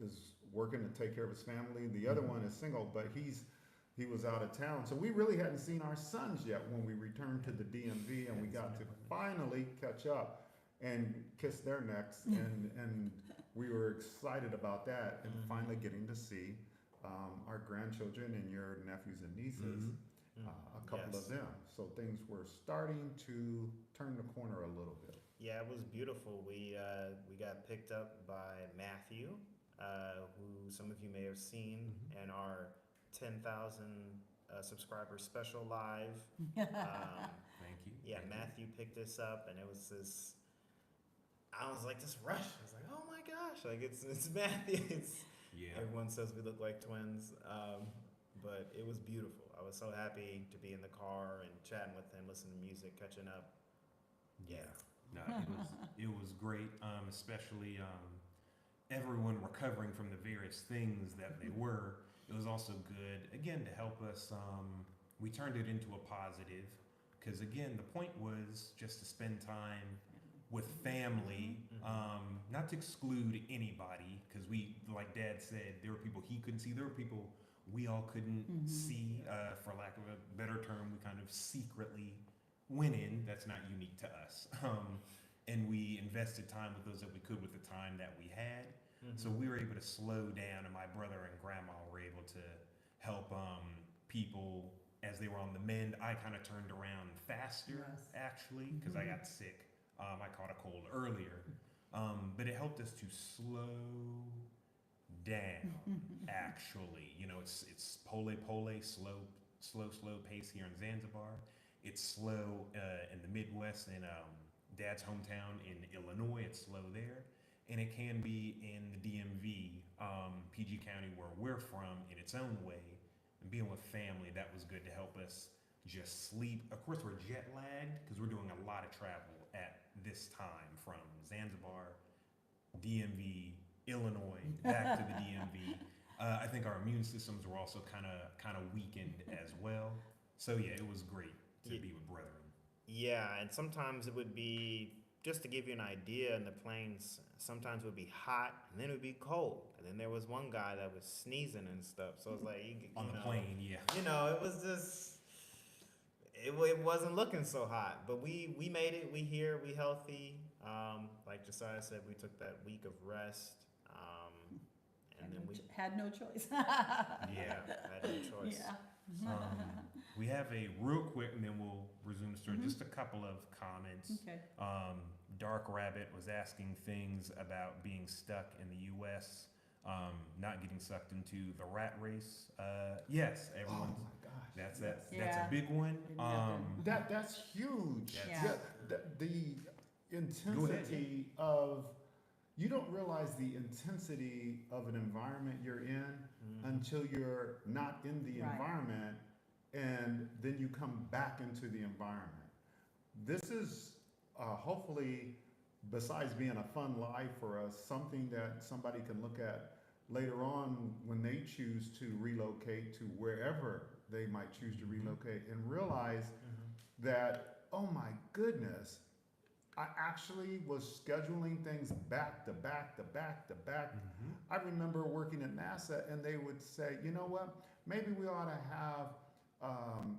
S2: is working to take care of his family. The other one is single, but he was out of town. So we really hadn't seen our sons yet when we returned to the DMV, and we got to finally catch up and kiss their necks, and we were excited about that, and finally getting to see our grandchildren and your nephews and nieces, a couple of them. So things were starting to turn the corner a little bit.
S4: Yeah, it was beautiful. We got picked up by Matthew, who some of you may have seen in our 10,000 subscriber special live.
S1: Thank you.
S4: Yeah,
S1: Thank you.
S4: Matthew picked us up, and it was this. I was like this rush. I was like, oh my gosh, like it's Matthew.
S1: Yeah.
S4: Everyone says we look like twins, but it was beautiful. I was so happy to be in the car and chatting with him, listening to music, catching up.
S1: Yeah. No, it was great, especially everyone recovering from the various things that they were. It was also good, again, to help us. We turned it into a positive because, again, the point was just to spend time with family, not to exclude anybody, because we, like Dad said, there were people he couldn't see, there were people we all couldn't see, for lack of a better term. We kind of secretly went in. That's not unique to us. And we invested time with those that we could with the time that we had. So we were able to slow down, and my brother and grandma were able to help people as they were on the mend. I kind of turned around faster, actually, because I got sick. I caught a cold earlier, but it helped us to slow down. Actually, you know, it's pole, slow pace here in Zanzibar. It's slow in the Midwest, in Dad's hometown in Illinois. It's slow there, and it can be in the DMV, PG County, where we're from, in its own way. And being with family, that was good to help us just sleep. Of course, we're jet lagged because we're doing a lot of travel at this time from Zanzibar, DMV, Illinois, back to the DMV. I think our immune systems were also kind of weakened as well. So yeah, it was great to be with brethren.
S4: Yeah, and sometimes it would be, just to give you an idea, in the planes, sometimes it would be hot and then it would be cold. And then there was one guy that was sneezing and stuff. So it's like,
S1: On the plane, yeah.
S4: You know, it was just, it wasn't looking so hot. But we made it. We here, we healthy. Like Josiah said, we took that week of rest. And then we
S3: had no choice.
S4: Yeah, had no choice.
S3: Yeah.
S1: We have a real quick, and then we'll resume the story. Just a couple of comments.
S3: Okay.
S1: Dark Rabbit was asking things about being stuck in the U.S., not getting sucked into the rat race. Yes, everyone's.
S2: Oh my
S1: That's
S2: yes.
S1: that's
S3: Yeah.
S1: a big one.
S3: Didn't get
S2: That's huge.
S1: That's-
S3: Yeah.
S2: The intensity of, you don't realize the intensity of an environment you're in
S4: Mhm.
S2: until you're not in the
S3: Right.
S2: environment, and then you come back into the environment. This is hopefully, besides being a fun life for us, something that somebody can look at later on when they choose to relocate to wherever they might choose to relocate, and realize
S4: Mhm.
S2: that, oh my goodness, I actually was scheduling things back to back to back to back.
S1: Mhm.
S2: I remember working at NASA, and they would say, you know what, maybe we ought to have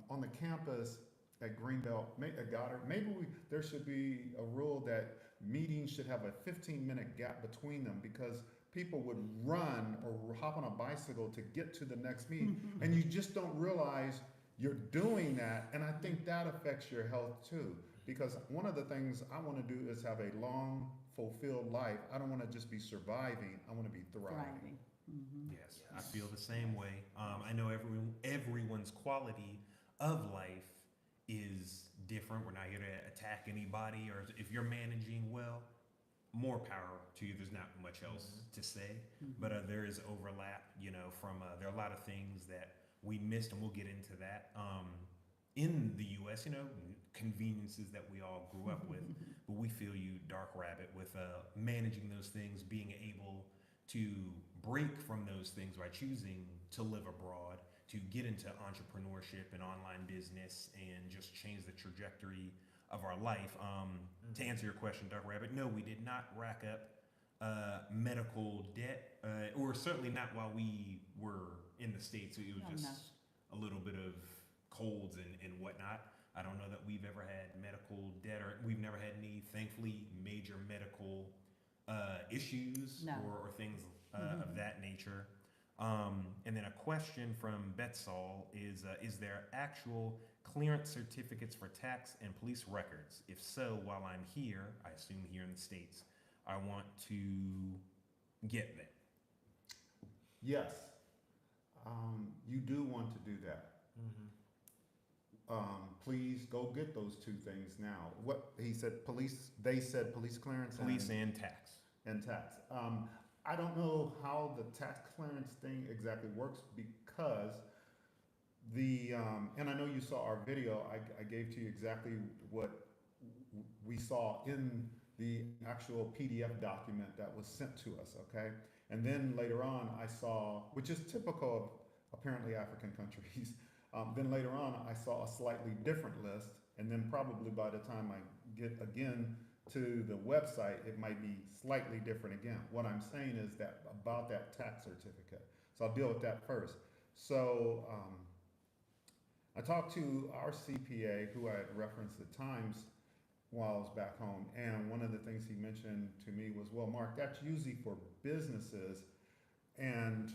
S2: on the campus at Greenbelt, at Goddard, maybe there should be a rule that meetings should have a 15-minute gap between them, because people would run or hop on a bicycle to get to the next meeting, and you just don't realize you're doing that. And I think that affects your health too, because one of the things I want to do is have a long, fulfilled life. I don't want to just be surviving. I want to be thriving.
S3: Thriving. Mhm.
S1: Yes, I feel the same way. I know everyone's quality of life is different. We're not here to attack anybody, or if you're managing well, more power to you. There's not much else to say,
S3: Mhm.
S1: but there is overlap. From there are a lot of things that we missed, and we'll get into that. In the U.S., conveniences that we all grew up with, but we feel you, Dark Rabbit, with managing those things, being able to break from those things by choosing to live abroad, to get into entrepreneurship and online business, and just change the trajectory of our life. To answer your question, Dark Rabbit, no, we did not rack up medical debt, or certainly not while we were in the States. It was
S3: Oh,
S1: just a little bit of colds and whatnot. I don't know that we've ever had medical debt, or we've never had any, thankfully, major medical issues
S3: No.
S1: or things of that nature. And then a question from Betsall is there actual clearance certificates for tax and police records? If so, while I'm here, I assume here in the States, I want to get them.
S2: Yes, you do want to do that.
S4: Mhm.
S2: Please go get those two things now. What he said, they said police clearance
S1: Police and tax.
S2: and tax. I don't know how the tax clearance thing exactly works, because and I know you saw our video, I gave to you exactly what we saw in the actual PDF document that was sent to us, okay? And then later on, I saw, which is typical of apparently African countries, then later on, I saw a slightly different list, and then probably by the time I get again to the website, it might be slightly different again. What I'm saying is that about that tax certificate. So I'll deal with that first. So I talked to our CPA, who I had referenced at times while I was back home, and one of the things he mentioned to me was, well, Mark, that's usually for businesses, and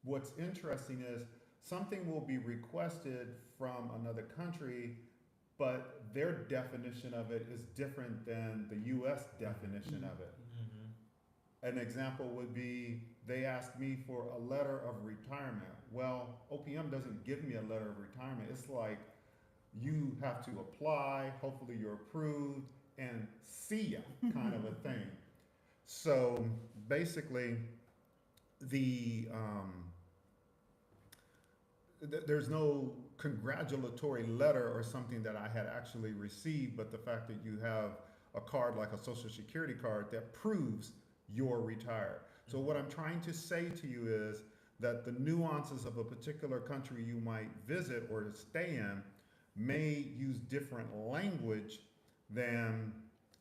S2: what's interesting is something will be requested from another country, but their definition of it is different than the U.S. definition of it.
S4: Mhm.
S2: An example would be, they asked me for a letter of retirement. Well, OPM doesn't give me a letter of retirement. It's like, you have to apply, hopefully you're approved, and see ya, kind of a thing. So basically, there's no congratulatory letter or something that I had actually received, but the fact that you have a card like a Social Security card that proves you're retired. So what I'm trying to say to you is that the nuances of a particular country you might visit or stay in may use different language than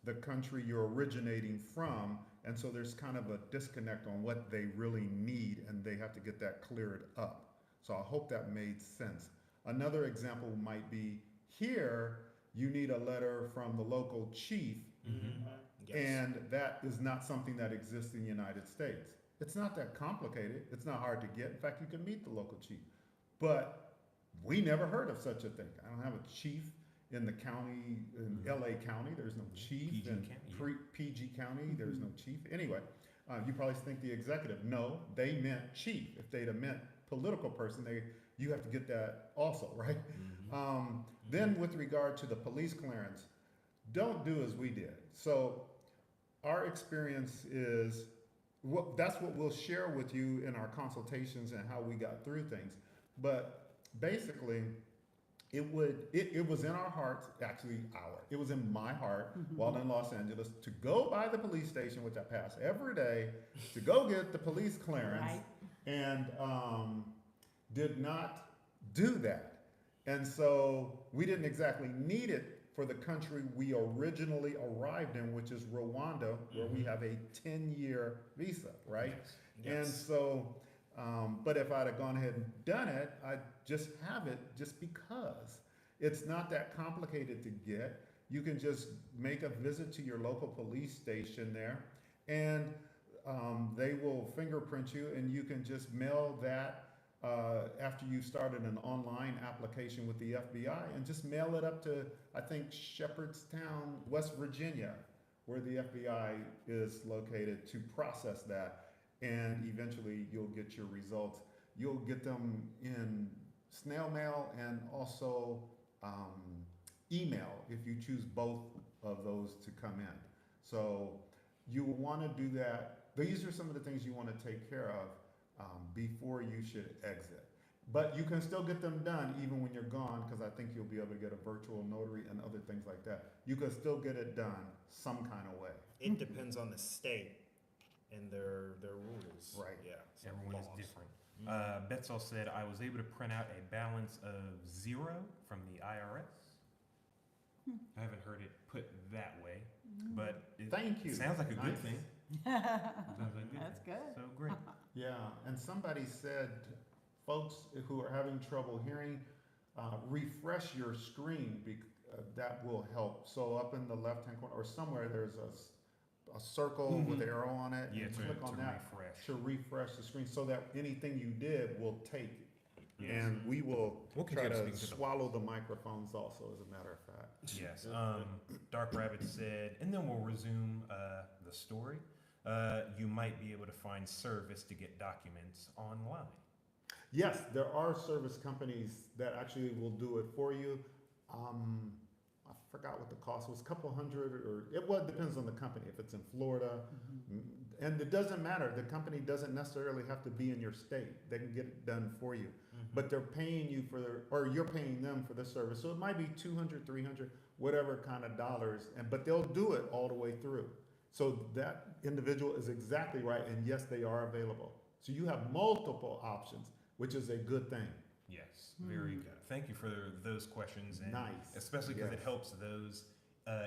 S2: the country you're originating from, and so there's kind of a disconnect on what they really need, and they have to get that cleared up. So I hope that made sense. Another example might be, here you need a letter from the local chief,
S4: Yes.
S2: and that is not something that exists in the United States. It's not that complicated. It's not hard to get. In fact, you can meet the local chief. But we never heard of such a thing. I don't have a chief in the county, in LA County. There's no chief.
S1: PG
S2: in
S1: County,
S2: PG County, there's no chief. Anyway, you probably think the executive. No, they meant chief. If they'd have meant political person, you have to get that also, right?
S1: Mhm.
S2: Then with regard to the police clearance, don't do as we did. So our experience is, that's what we'll share with you in our consultations and how we got through things. But basically, it was in our hearts, it was in my heart while in Los Angeles to go by the police station, which I pass every day, to go get the police clearance,
S3: Right.
S2: and did not do that. And so we didn't exactly need it for the country we originally arrived in, which is Rwanda, where we have a 10-year visa, right? And
S4: Yes.
S2: so, but if I'd have gone ahead and done it, I'd just have it just because. It's not that complicated to get. You can just make a visit to your local police station there, and they will fingerprint you, and you can just mail that after you've started an online application with the FBI, and just mail it up to, I think, Shepherdstown, West Virginia, where the FBI is located, to process that. And eventually you'll get your results. You'll get them in snail mail and also email if you choose both of those to come in. So you want to do that. These are some of the things you want to take care of before you should exit. But you can still get them done even when you're gone, because I think you'll be able to get a virtual notary and other things like that. You can still get it done some kind of way.
S4: It depends on the state and their rules.
S2: Right.
S4: Yeah. so
S1: Everyone is
S4: laws.
S1: different.
S4: Mhm.
S1: Betzel said, I was able to print out a balance of 0 from the IRS. I haven't heard it put that way, but it
S2: Thank you.
S1: sounds like a good
S2: Nice.
S1: thing. Sounds like a
S3: That's
S1: thing.
S3: good.
S1: So great.
S2: Yeah, and somebody said, folks who are having trouble hearing, refresh your screen, that will help. So up in the left-hand corner or somewhere, there's a circle with an arrow on it.
S1: Yeah,
S2: and
S1: to
S2: click on that
S1: refresh.
S2: to refresh the screen so that anything you did will take.
S1: Yes.
S2: And we will
S1: We'll
S2: try
S1: continue
S2: to
S1: speaking to the-
S2: swallow the microphones also, as a matter of fact.
S1: Yes. Dark Rabbit said, and then we'll resume the story. You might be able to find service to get documents online.
S2: Yes, there are service companies that actually will do it for you. I forgot what the cost was, a couple hundred, or depends on the company. If it's in Florida, and it doesn't matter. The company doesn't necessarily have to be in your state. They can get it done for you. But they're paying you or you're paying them for the service. So it might be 200, 300, whatever kind of dollars, but they'll do it all the way through. So that individual is exactly right, and yes, they are available. So you have multiple options, which is a good thing.
S1: Yes, very good. Thank you for those questions, and
S2: Nice.
S1: especially because
S2: Yes.
S1: it helps those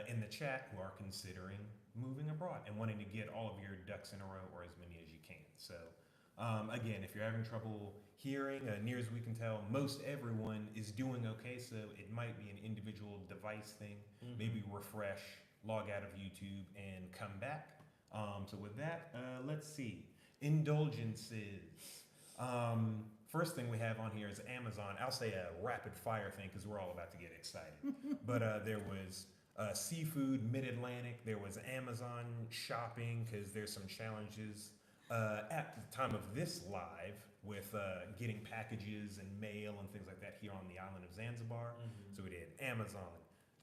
S1: in the chat who are considering moving abroad and wanting to get all of your ducks in a row, or as many as you can. So again, if you're having trouble hearing, near as we can tell, most everyone is doing okay. So it might be an individual device thing. Maybe refresh, log out of YouTube, and come back. So with that, let's see. Indulgences. First thing we have on here is Amazon. I'll say a rapid fire thing because we're all about to get excited. But there was seafood, Mid-Atlantic. There was Amazon shopping because there's some challenges at the time of this live with getting packages and mail and things like that here on the island of Zanzibar. So we did Amazon,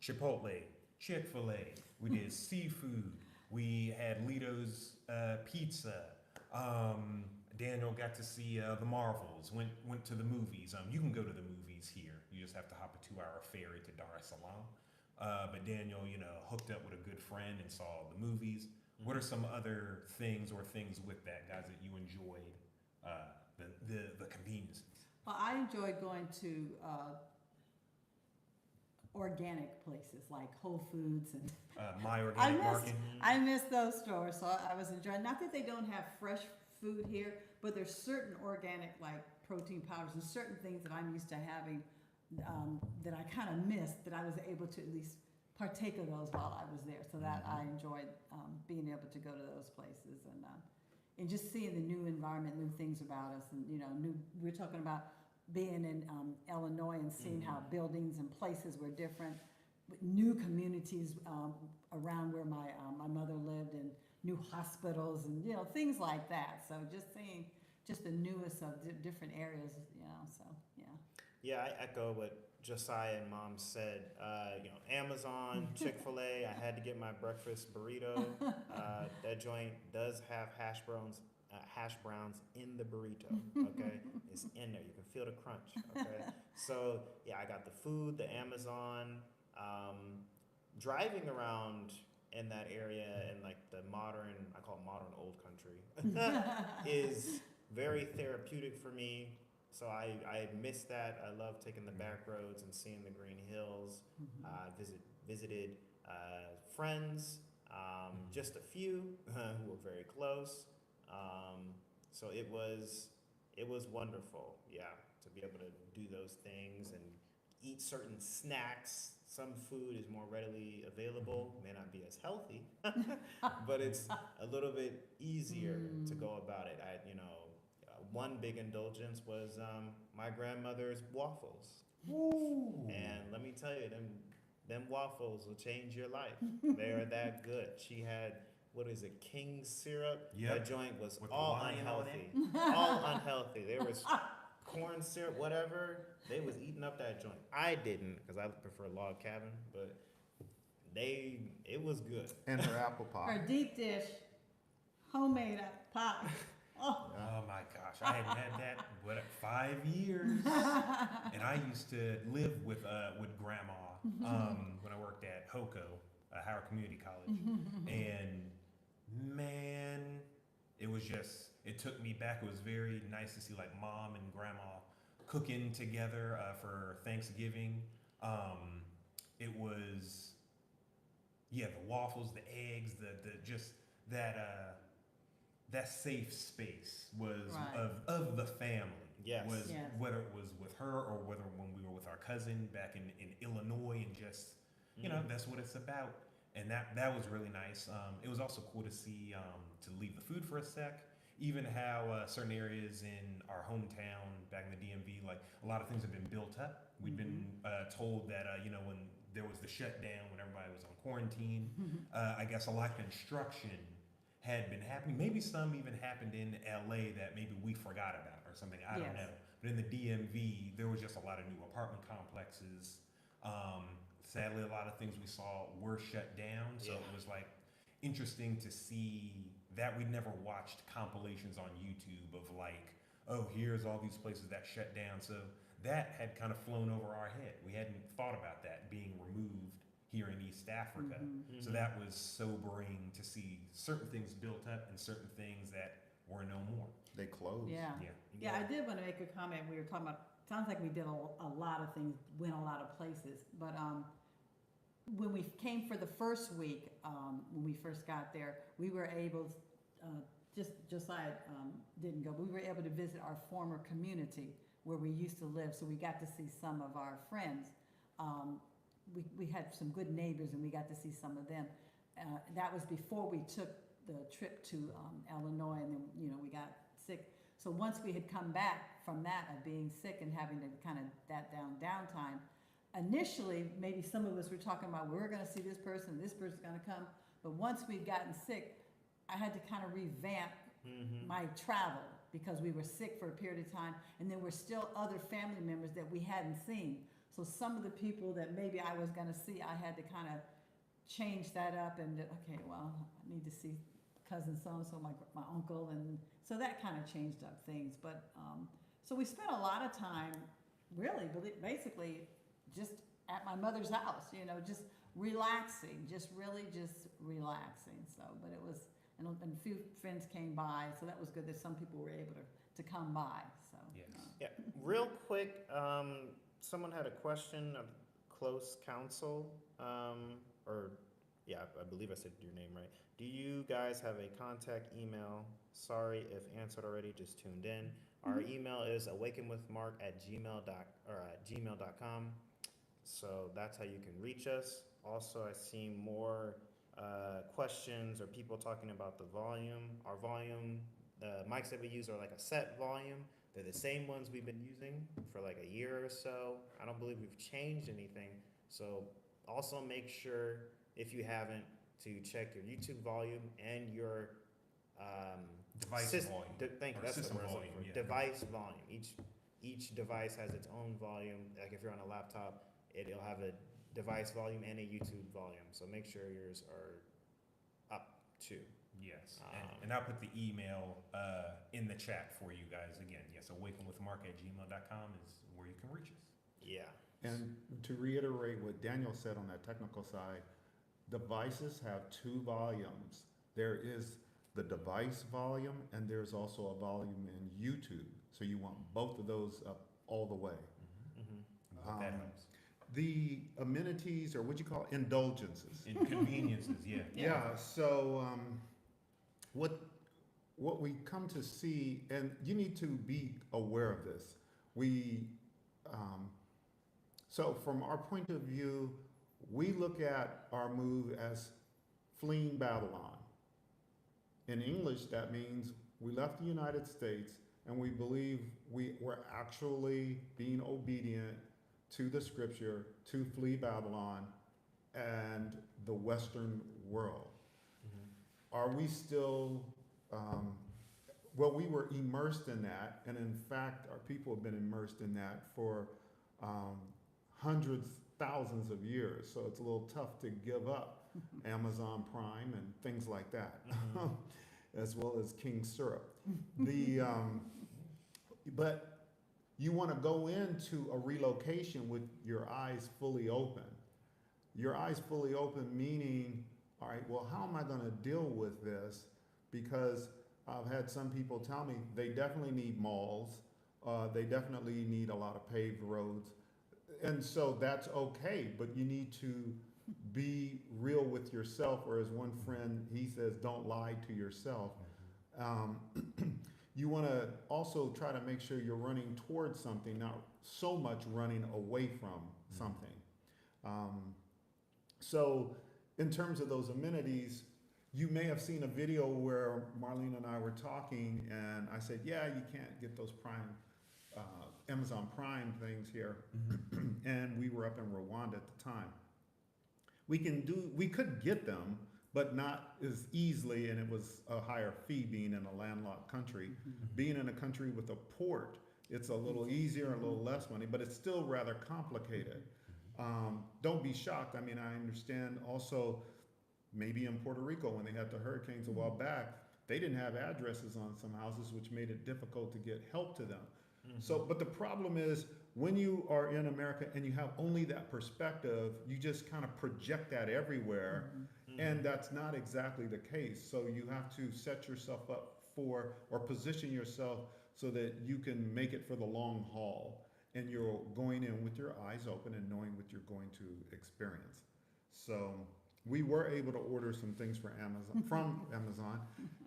S1: Chipotle, Chick-fil-A. We did seafood. We had Lito's Pizza. Daniel got to see the Marvels, went to the movies. You can go to the movies here. You just have to hop a 2-hour ferry to Dar es Salaam. But Daniel, hooked up with a good friend and saw the movies. What are some other things with that, guys, that you enjoyed, the conveniences?
S3: Well, I enjoyed going to organic places like Whole Foods and
S1: My Organic Market.
S3: I miss those stores, so I was enjoying. Not that they don't have fresh food here, but there's certain organic like protein powders and certain things that I'm used to having that I kind of missed, that I was able to at least partake of those while I was there. So that I enjoyed being able to go to those places and just seeing the new environment, new things about us, and we're talking about being in Illinois and seeing how buildings and places were different, new communities around where my mother lived, and new hospitals and things like that. So just seeing just the newest of different areas, so, yeah.
S4: Yeah, I echo what Josiah and Mom said. Amazon, Chick-fil-A, I had to get my breakfast burrito. That joint does have hash browns in the burrito, okay? It's in there. You can feel the crunch, okay? So, yeah, I got the food, the Amazon. Driving around in that area in like the modern, I call it modern old country, is very therapeutic for me. So I miss that. I love taking the back roads and seeing the green hills. Visited friends, just a few who were very close. So it was wonderful, yeah, to be able to do those things and eat certain snacks. Some food is more readily available, may not be as healthy, but it's a little bit easier to go about it. One big indulgence was my grandmother's waffles.
S1: Ooh.
S4: And let me tell you, them waffles will change your life. They are that good. She had, what is it, king syrup?
S1: Yep.
S4: That joint was
S1: With the
S4: all
S1: lion on
S4: unhealthy. All unhealthy. There was corn syrup, whatever. They was eating up that joint. I didn't, because I prefer log cabin, but it was good.
S2: And her apple pie.
S3: Her deep dish, homemade pie. Oh.
S1: Oh my gosh, I hadn't had that in 5 years, and I used to live with Grandma when I worked at HOCO, Howard Community College, and man, it took me back. It was very nice to see like Mom and Grandma cooking together for Thanksgiving. It was, the waffles, the eggs, the just that safe space was
S3: Right.
S1: of the family.
S4: Yes.
S3: Yes.
S1: Whether it was with her or whether when we were with our cousin back in Illinois, and just that's what it's about. And that was really nice. It was also cool to see to leave the food for a sec. Even how certain areas in our hometown back in the DMV, like a lot of things have been built up. We've been told that when there was the shutdown, when everybody was on quarantine, I guess a lot of construction had been happening. Maybe some even happened in LA that maybe we forgot about or something. I don't
S3: Yes.
S1: know. But in the DMV, there was just a lot of new apartment complexes. Sadly, a lot of things we saw were shut down. So it was like interesting to see that. We'd never watched compilations on YouTube of like, oh, here's all these places that shut down. So that had kind of flown over our head. We hadn't thought about that being removed here in East Africa. So that was sobering to see certain things built up and certain things that were no more.
S2: They closed.
S3: Yeah.
S1: Yeah.
S3: I did want to make a comment. We were talking about, sounds like we did a lot of things, went a lot of places, but when we came for the first week, when we first got there, we were able, Josiah didn't go, but we were able to visit our former community where we used to live, so we got to see some of our friends. We had some good neighbors, and we got to see some of them. That was before we took the trip to Illinois, and then we got sick. So once we had come back from that of being sick and having to kind of downtime, initially maybe some of us were talking about we're going to see this person's going to come. But once we'd gotten sick, I had to kind of revamp my travel because we were sick for a period of time, and there were still other family members that we hadn't seen. So some of the people that maybe I was going to see, I had to kind of change that up and, okay, well, I need to see cousin so-and-so, my uncle, and so that kind of changed up things. But, so we spent a lot of time, really, basically, just at my mother's house, just relaxing, just relaxing. So, but it was, and a few friends came by, so that was good that some people were able to come by, so.
S1: Yes.
S4: Yeah, real quick, someone had a question of close counsel, I believe I said your name right. Do you guys have a contact email? Sorry if answered already, just tuned in. Our email is awakenwithmark@gmail.com. So that's how you can reach us. Also, I see more questions or people talking about the volume. Our volume, the mics that we use are like a set volume. They're the same ones we've been using for like a year or so. I don't believe we've changed anything. So also make sure, if you haven't, to check your YouTube volume and your
S1: Device volume.
S4: Thank you,
S1: Or
S4: that's the
S1: system
S4: word I was
S1: volume,
S4: looking for.
S1: yeah.
S4: Device volume. Each device has its own volume. Like if you're on a laptop, it'll have a device volume and a YouTube volume. So make sure yours are up too.
S1: Yes, and I'll put the email in the chat for you guys again. Yes, awakenwithmark@gmail.com is where you can reach us.
S4: Yeah.
S2: And to reiterate what Daniel said on that technical side, devices have two volumes. There is the device volume, and there's also a volume in YouTube. So you want both of those up all the way.
S1: That helps.
S2: The amenities, or what you call indulgences.
S1: Inconveniences, yeah.
S2: Yeah, so what we come to see, and you need to be aware of this. So from our point of view, we look at our move as fleeing Babylon. In English, that means we left the United States and we believe we were actually being obedient to the scripture to flee Babylon and the Western world. Are we still, well, we were immersed in that, and in fact, our people have been immersed in that for hundreds, thousands of years, so it's a little tough to give up Amazon Prime and things like that, as well as King Syrup. But you want to go into a relocation with your eyes fully open. Your eyes fully open meaning, all right, well, how am I going to deal with this? Because I've had some people tell me they definitely need malls. They definitely need a lot of paved roads. And so that's okay, but you need to be real with yourself, or as one friend, he says, don't lie to yourself. You want to also try to make sure you're running towards something, not so much running away from something. So in terms of those amenities, you may have seen a video where Marlene and I were talking, and I said, yeah, you can't get those Prime, Amazon Prime things here. And we were up in Rwanda at the time. We could get them, but not as easily, and it was a higher fee being in a landlocked country. Being in a country with a port, it's a little easier, a little less money, but it's still rather complicated. Don't be shocked. I mean, I understand also maybe in Puerto Rico when they had the hurricanes a while back, they didn't have addresses on some houses, which made it difficult to get help to them. So, but the problem is when you are in America and you have only that perspective, you just kind of project that everywhere, and that's not exactly the case. So you have to set yourself up for, or position yourself so that you can make it for the long haul, and you're going in with your eyes open and knowing what you're going to experience. So we were able to order some things for Amazon, from Amazon.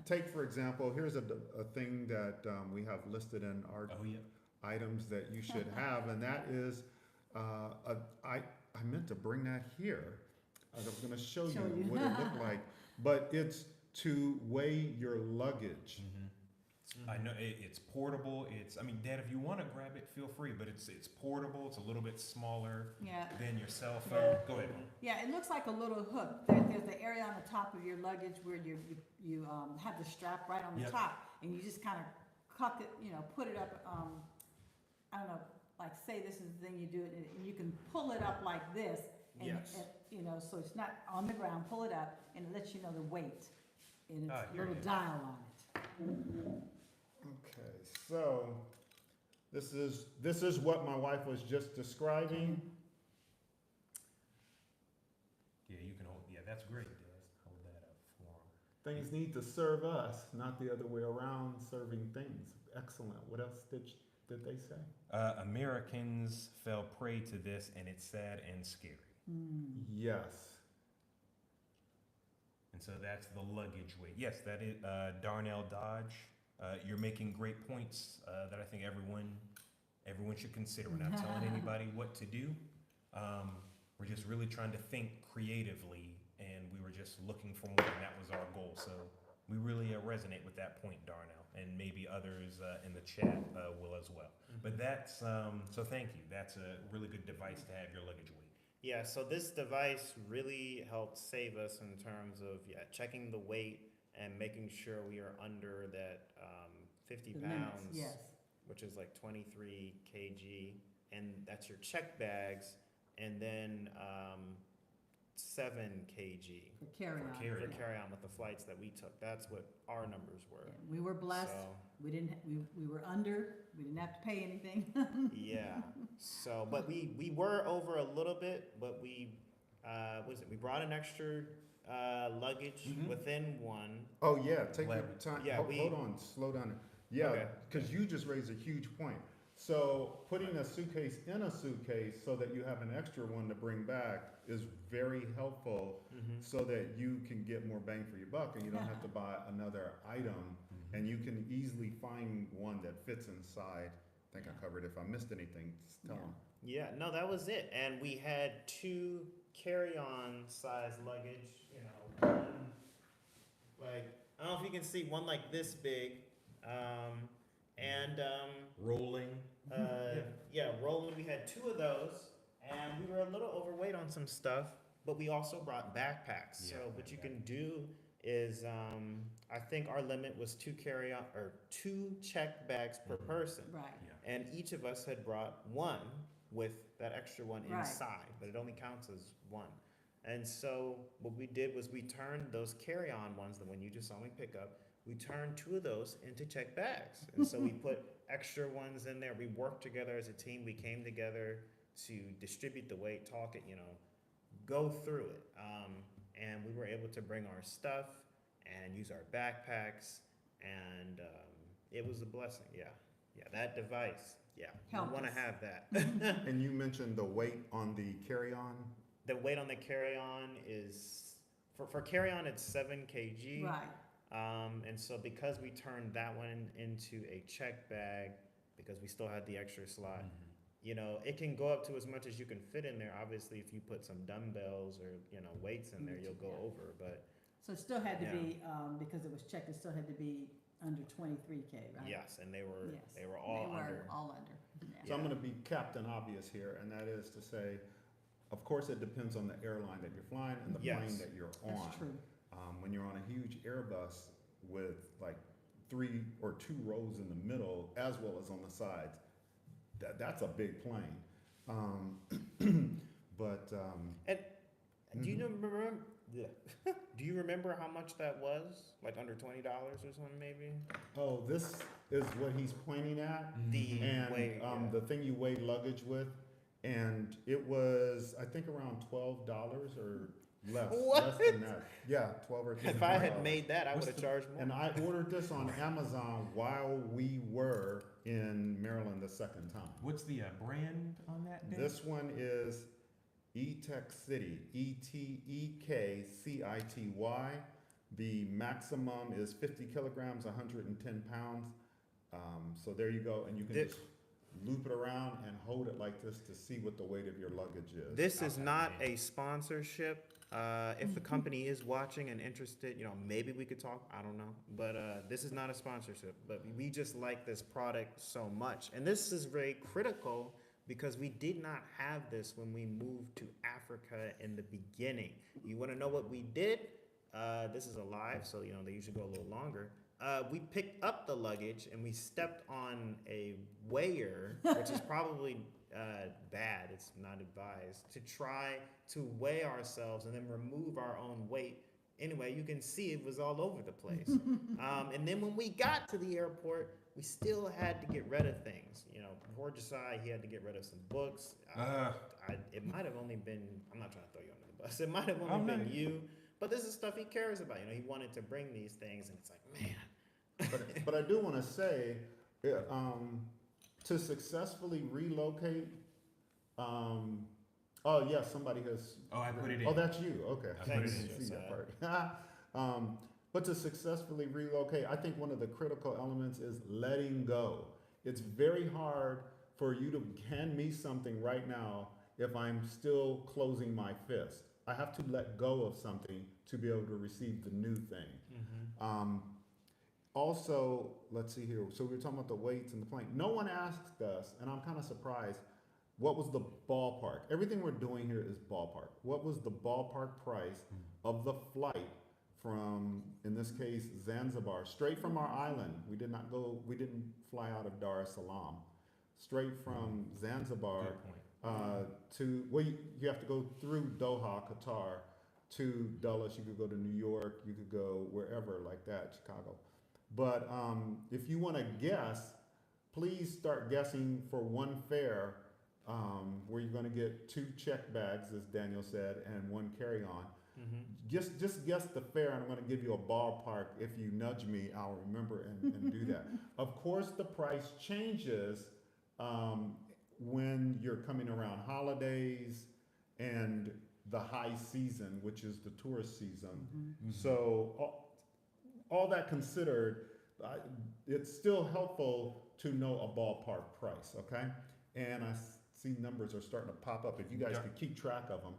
S2: Take, for example, here's a thing that we have listed in our items that you should have, and that is, I meant to bring that here. I was going to show you what it looked like, but it's to weigh your luggage.
S1: I know it's portable. I mean, Dad, if you want to grab it, feel free. But it's portable. It's a little bit smaller than your cell phone. Go ahead.
S3: Yeah, it looks like a little hook. There's the area on the top of your luggage where you have the strap right on the top, and you just kind of cuck it, put it up. I don't know, like say this is the thing you do, and you can pull it up like this, and so it's not on the ground. Pull it up, and it lets you know the weight, and it's a little dial on it.
S2: Okay, so this is what my wife was just describing.
S1: Yeah, you can hold. Yeah, that's great, Dad. Hold that up for him.
S2: Things need to serve us, not the other way around. Serving things. Excellent. What else did they say?
S1: Americans fell prey to this, and it's sad and scary.
S2: Yes.
S1: And so that's the luggage weight. Yes, that is Darnell Dodge. You're making great points that I think everyone should consider. We're not telling anybody what to do. We're just really trying to think creatively, and we were just looking for more, and that was our goal. So we really resonate with that point, Darnell, and maybe others in the chat will as well. But that's, so thank you. That's a really good device to have your luggage weight.
S4: Yeah, so this device really helped save us in terms of checking the weight and making sure we are under that 50
S3: The limits,
S4: pounds,
S3: yes,
S4: which is like 23 kg, and that's your check bags, and then 7 kg
S3: for carry-on.
S1: carry-on.
S4: for
S3: Yeah.
S4: carry-on with the flights that we took. That's what our numbers were.
S3: Yeah, we were blessed,
S4: So,
S3: we didn't, we were under, we didn't have to pay anything.
S4: yeah. So, but we were over a little bit, but we we brought an extra luggage
S1: Mhm.
S4: within one.
S2: Oh, yeah, take your
S1: Glad-
S2: time.
S4: Yeah,
S2: Hold on, slow down. Yeah,
S4: Okay.
S2: because you just raised a huge point. So putting a suitcase in a suitcase so that you have an extra one to bring back is very helpful
S4: Mm-hmm.
S2: so that you can get more bang for your buck and you don't have to buy another item and you can easily find one that fits inside. I think I covered. If I missed anything, just tell
S3: Yeah.
S2: them.
S4: Yeah, no, that was it. And we had 2 carry-on size luggage, you know, one, like, I don't know if you can see, one like this big, and
S1: Rolling.
S4: yeah, rolling. We had 2 of those, and we were a little overweight on some stuff, but we also brought backpacks. So
S1: Yeah,
S4: what you can do is, I think our limit was 2 carry-on or 2 check bags per
S1: Mhm.
S4: person.
S3: Right,
S4: And each of us had brought one with that extra one
S3: Right.
S4: inside, but it only counts as one. And so what we did was we turned those carry-on ones, the one you just saw me pick up, we turned 2 of those into check bags. And so we put extra ones in there. We worked together as a team. We came together to distribute the weight, talk it, you know, go through it. And we were able to bring our stuff and use our backpacks, and it was a blessing. Yeah, that device. Yeah, you
S3: Helped
S4: want to
S3: us.
S4: have that.
S2: And you mentioned the weight on the carry-on.
S4: The weight on the carry-on is for carry-on it's 7 kg.
S3: right,
S4: And so because we turned that one into a check bag, because we still had the extra slot, you know, it can go up to as much as you can fit in there. Obviously, if you put some dumbbells or, you know, weights in there, you'll go
S3: Yeah.
S4: over. But
S3: so it still had to
S4: Yeah.
S3: be, because it was checked, it still had to be under 23K, right?
S4: yes, and they were
S3: Yes.
S4: all
S3: They were
S4: under.
S3: all under,
S2: So
S3: yeah.
S2: I'm gonna be Captain Obvious here, and that is to say, of course, it depends on the airline that you're flying and the
S4: Yes.
S2: plane that you're on.
S3: That's true,
S2: When you're on a huge Airbus with like 3 or 2 rows in the middle, as well as on the sides, that's a big plane. But
S4: And do you
S2: Mhm.
S4: remember? Yeah. Do you remember how much that was? Like under $20 or something, maybe.
S2: oh, this is what he's pointing at,
S4: The
S2: and
S4: weight. Yeah.
S2: the thing you weigh luggage with, and it was I think around $12 or less,
S4: What?
S2: less than that. Yeah, 12 or 13.
S4: If I had made that, I would
S1: What's
S4: have
S1: the-
S4: charged more.
S2: And I ordered this on Amazon while we were in Maryland the second time.
S1: What's the brand on that? Dan?
S2: This one is E-Tech City, ETEKCITY. The maximum is 50 kilograms, 110 pounds. So there you go, and you can
S4: This-
S2: just loop it around and hold it like this to see what the weight of your luggage is.
S4: This is
S1: Okay,
S4: not
S1: man.
S4: a sponsorship. If the company is watching and interested, you know, maybe we could talk. I don't know, but this is not a sponsorship. But we just like this product so much, and this is very critical because we did not have this when we moved to Africa in the beginning. You want to know what we did? This is a live, so you know they usually go a little longer. We picked up the luggage and we stepped on a weigher, which is probably bad. It's not advised to try to weigh ourselves and then remove our own weight. Anyway, you can see it was all over the place. And then when we got to the airport, we still had to get rid of things. You know, poor Josiah, he had to get rid of some books. It might have only been, I'm not trying to throw you under the bus. It might have only
S1: Oh, no.
S4: been you. But this is stuff he cares about. You know, he wanted to bring these things, and it's like, man.
S2: But I do want to say, to successfully relocate, oh yes, somebody has.
S1: Oh, I put it in.
S2: Oh, that's you. Okay.
S1: I
S2: I
S1: put it
S2: didn't
S4: in.
S2: see that part. But to successfully relocate, I think one of the critical elements is letting go. It's very hard for you to hand me something right now if I'm still closing my fist. I have to let go of something to be able to receive the new thing. Also, let's see here. So we were talking about the weights and the plane. No one asked us, and I'm kind of surprised, what was the ballpark? Everything we're doing here is ballpark. What was the ballpark price of the flight from, in this case Zanzibar, straight from our island. We didn't fly out of Dar es Salaam. Straight from Zanzibar
S1: Good point.
S2: you have to go through Doha, Qatar, to Dulles. You could go to New York, you could go wherever like that, Chicago. But if you want to guess, please start guessing for one fare where you're going to get 2 check bags, as Daniel said, and 1 carry-on. Just guess the fare, and I'm going to give you a ballpark. If you nudge me, I'll remember and do that. Of course, the price changes when you're coming around holidays and the high season, which is the tourist season. So all that considered, it's still helpful to know a ballpark price, okay? And I see numbers are starting to pop up. If you guys could keep track of them.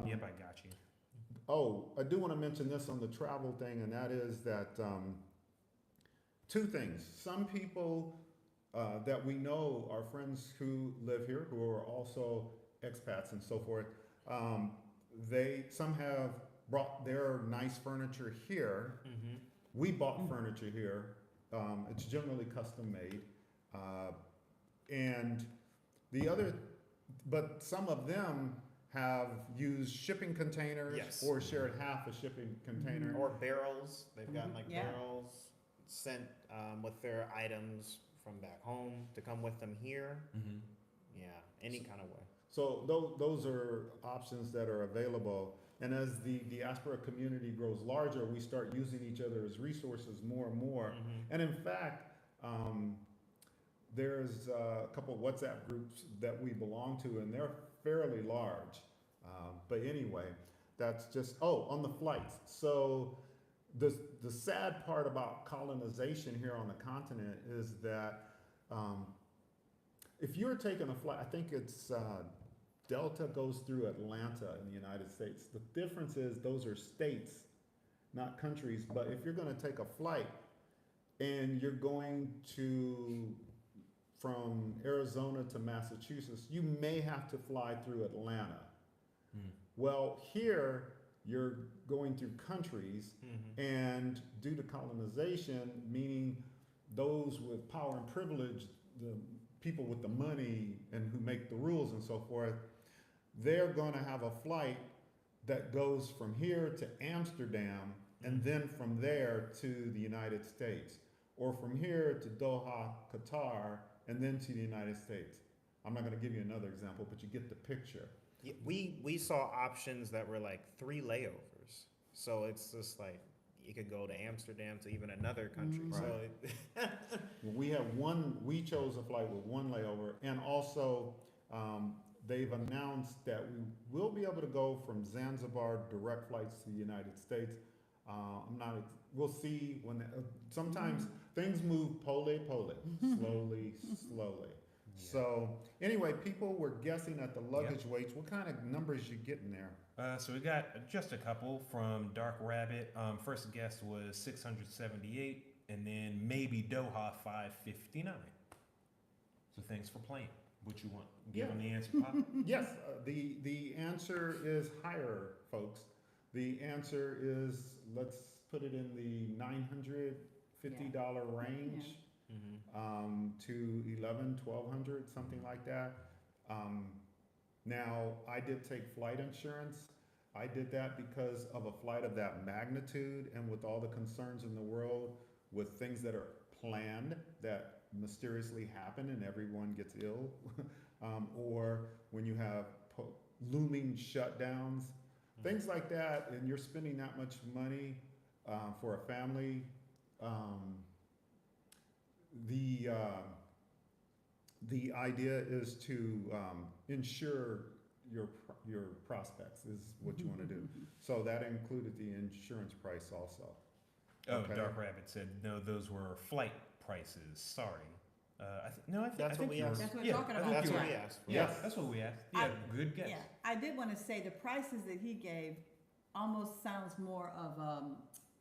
S1: Yep, I got you.
S2: Oh, I do want to mention this on the travel thing, and that is that 2 things. Some people that we know are friends who live here, who are also expats and so forth, some have brought their nice furniture here. We bought furniture here. It's generally custom made. But some of them have used shipping containers or shared half a shipping container.
S4: Or barrels. They've gotten
S3: Yeah.
S4: barrels sent with their items from back home to come with them here. Yeah, any kind of way.
S2: So those are options that are available. And as the diaspora community grows larger, we start using each other as resources more and more. And in fact, there's a couple of WhatsApp groups that we belong to, and they're fairly large. But anyway, that's just, on the flights. So the sad part about colonization here on the continent is that if you're taking a flight, I think it's Delta goes through Atlanta in the United States. The difference is those are states, not countries. But if you're going to take a flight and you're going from Arizona to Massachusetts, you may have to fly through Atlanta. Well, here you're going through countries, and due to colonization, meaning those with power and privilege, the people with the money and who make the rules and so forth, they're going to have a flight that goes from here to Amsterdam and then from there to the United States, or from here to Doha, Qatar, and then to the United States. I'm not going to give you another example, but you get the picture.
S4: Yeah, we saw options that were like 3 layovers. So it's just like you could go to Amsterdam to even another country. So
S2: We chose a flight with 1 layover, and also they've announced that we will be able to go from Zanzibar direct flights to the United States. We'll see when sometimes things move slowly. So anyway, people were guessing at the luggage weights. What kind of numbers you getting there?
S1: So we got just a couple from Dark Rabbit. First guess was 678, and then maybe Doha 559. So thanks for playing. What you want? Give them the answer, Pop?
S2: Yes, the answer is higher, folks. The answer is, let's put it in the $950 range. To $1,100, something like that. Now, I did take flight insurance. I did that because of a flight of that magnitude, and with all the concerns in the world with things that are planned that mysteriously happen and everyone gets ill, or when you have looming shutdowns, things like that, and you're spending that much money for a family. The idea is to insure your prospects is what you want to do. So that included the insurance price also.
S1: Oh,
S2: Okay.
S1: Dark Rabbit said no. Those were flight prices. Sorry. I
S4: That's what we asked.
S3: That's what we're talking about.
S4: That's what
S3: Yeah.
S4: we asked for.
S1: Yeah, that's what we asked. Yeah, good guess.
S3: Yeah, I did want to say the prices that he gave almost sounds more of,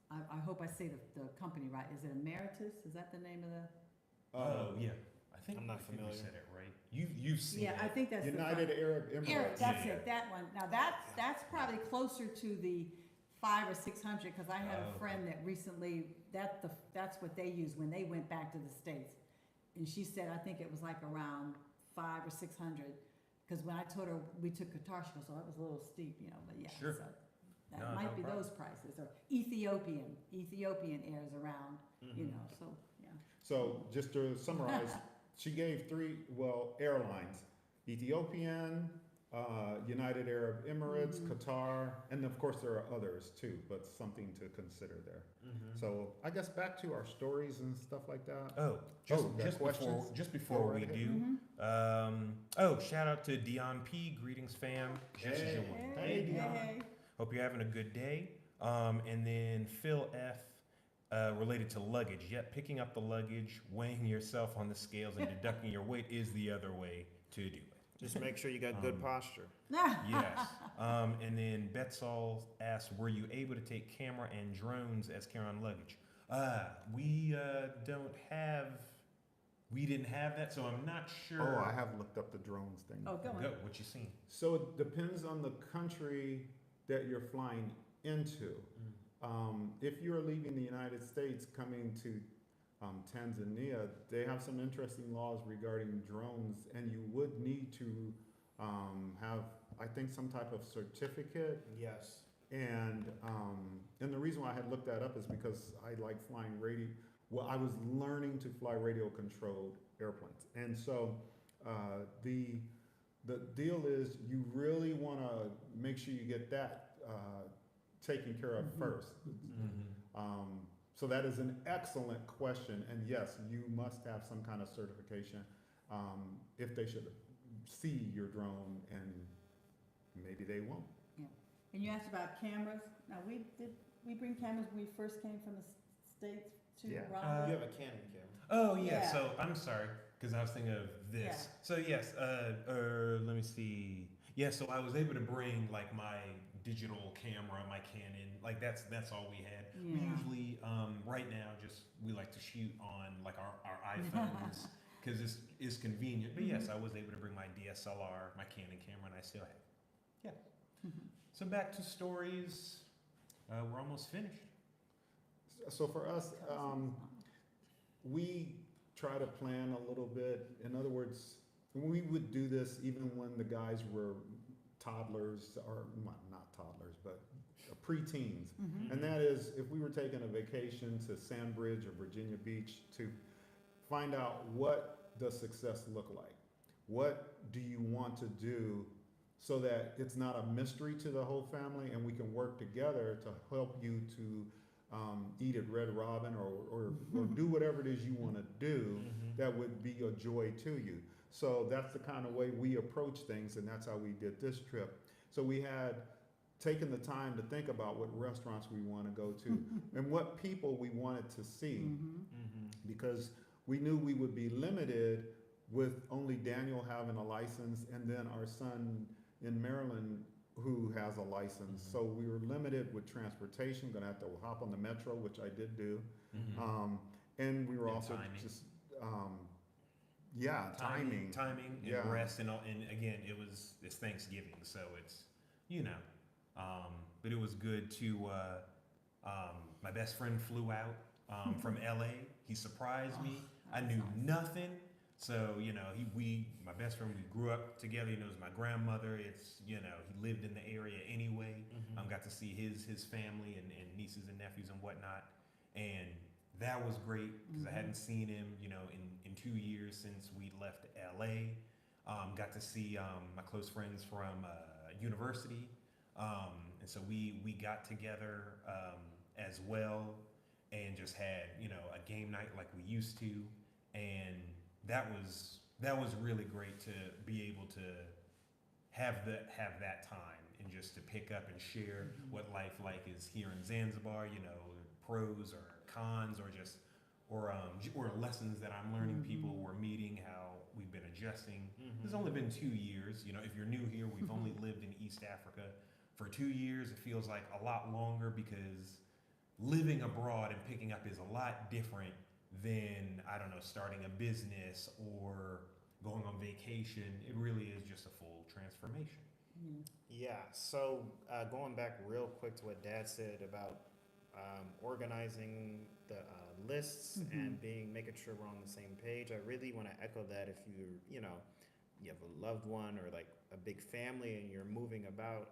S3: I hope I say the company right. Is it Emeritus? Is that the name of the?
S1: Oh yeah, I think
S4: I'm not
S1: I think
S4: familiar.
S1: we said it right. You've seen
S3: Yeah,
S1: it.
S3: I think that's
S2: United
S3: the
S2: Arab Emirates.
S3: That's
S1: Yeah.
S3: it, that one. Now that's probably closer to the 500 or 600, because I had
S1: Oh.
S3: a friend that recently, that's what they used when they went back to the States. And she said, I think it was like around 500 or 600, because when I told her we took Qatar, she goes, oh, that was a little steep, you know, but yeah.
S1: Sure.
S3: So that
S1: No,
S3: might
S1: no
S3: be
S1: problem.
S3: those prices, or Ethiopian airs around, you know, so, yeah.
S2: So just to summarize, she gave three, airlines: Ethiopian, United Arab Emirates,
S3: Mhm.
S2: Qatar, and of course there are others too, but something to consider there.
S4: Mhm.
S2: So I guess back to our stories and stuff like that.
S1: Oh,
S2: got questions?
S1: just before
S2: Go
S1: we
S2: right
S1: do,
S3: Mhm.
S1: shout out to Dion P. Greetings, fam. Just
S2: Hey.
S1: joined.
S2: Hey, Dion.
S3: Hey.
S1: Hope you're having a good day. And then Phil F. Related to luggage. Yep, picking up the luggage, weighing yourself on the scales, and deducting your weight is the other way to do it.
S4: Just make sure you got good
S1: Um,
S4: posture.
S1: Yes. And then Betsol asked, were you able to take camera and drones as carry-on luggage? We didn't have that, so I'm not sure.
S2: Oh, I have looked up the drones thing.
S3: Oh, go on.
S1: Go, what you seen?
S2: So it depends on the country that you're flying into. If you're leaving the United States coming to Tanzania, they have some interesting laws regarding drones, and you would need to have, I think, some type of certificate.
S4: Yes.
S2: And the reason why I had looked that up is because I like flying radio. Well, I was learning to fly radio controlled airplanes, and so the deal is you really want to make sure you get that taken care of
S3: Mhm.
S2: first. So that is an excellent question, and yes, you must have some kind of certification if they should see your drone, and maybe they won't.
S3: And you asked about cameras. Now, we bring cameras when we first came from the States to
S2: Yeah.
S3: Rwanda?
S4: You have a Canon camera.
S1: Oh yeah.
S3: Yeah.
S1: So I'm sorry because I was thinking of this.
S3: Yeah.
S1: So yes. Let me see. Yeah. So I was able to bring like my digital camera, my Canon. Like that's all we had. We
S3: Yeah.
S1: usually right now we like to shoot on like our iPhones because it's convenient. But yes, I was able to bring my DSLR, my Canon camera, and I still have. Yeah.
S3: Mhm.
S1: So back to stories. We're almost finished.
S2: So for us, we try to plan a little bit. In other words, we would do this even when the guys were toddlers, or not toddlers, but preteens.
S3: Mhm.
S2: And that is, if we were taking a vacation to Sandbridge or Virginia Beach, to find out what does success look like. What do you want to do so that it's not a mystery to the whole family, and we can work together to help you to eat at Red Robin or do whatever it is you want to do that would be a joy to you. So that's the kind of way we approach things, and that's how we did this trip. So we had taken the time to think about what restaurants we want to go to and what people we wanted to see,
S3: Mhm.
S2: because we knew we would be limited with only Daniel having a license and then our son in Maryland who has a license. So we were limited with transportation, gonna have to hop on the metro, which I did do. And we were
S1: And
S2: also
S1: timing.
S2: just, timing.
S1: timing, and
S2: Yeah.
S1: rest, and again, it's Thanksgiving, so it's but it was good to. My best friend flew out from LA. He surprised me.
S3: Oh,
S1: I
S3: that
S1: knew
S3: was nice.
S1: nothing, so my best friend. We grew up together. He knows my grandmother. It's he lived in the area anyway. Got to see his family and nieces and nephews and whatnot, and that was great because I hadn't seen him, in 2 years since we left LA. Got to see my close friends from university, and so we got together as well, and just had a game night like we used to, and that was really great to be able to have that time and just to pick up and share what life like is here in Zanzibar, pros or cons or lessons that I'm learning, people we're meeting, how we've been adjusting. It's only been 2 years. If you're new here, we've only lived in East Africa for 2 years. It feels like a lot longer because living abroad and picking up is a lot different than, I don't know, starting a business or going on vacation. It really is just a full transformation.
S3: Yeah.
S4: Yeah, so going back real quick to what Dad said about organizing the lists and making sure we're on the same page, I really want to echo that. If you know, you have a loved one or like a big family and you're moving about,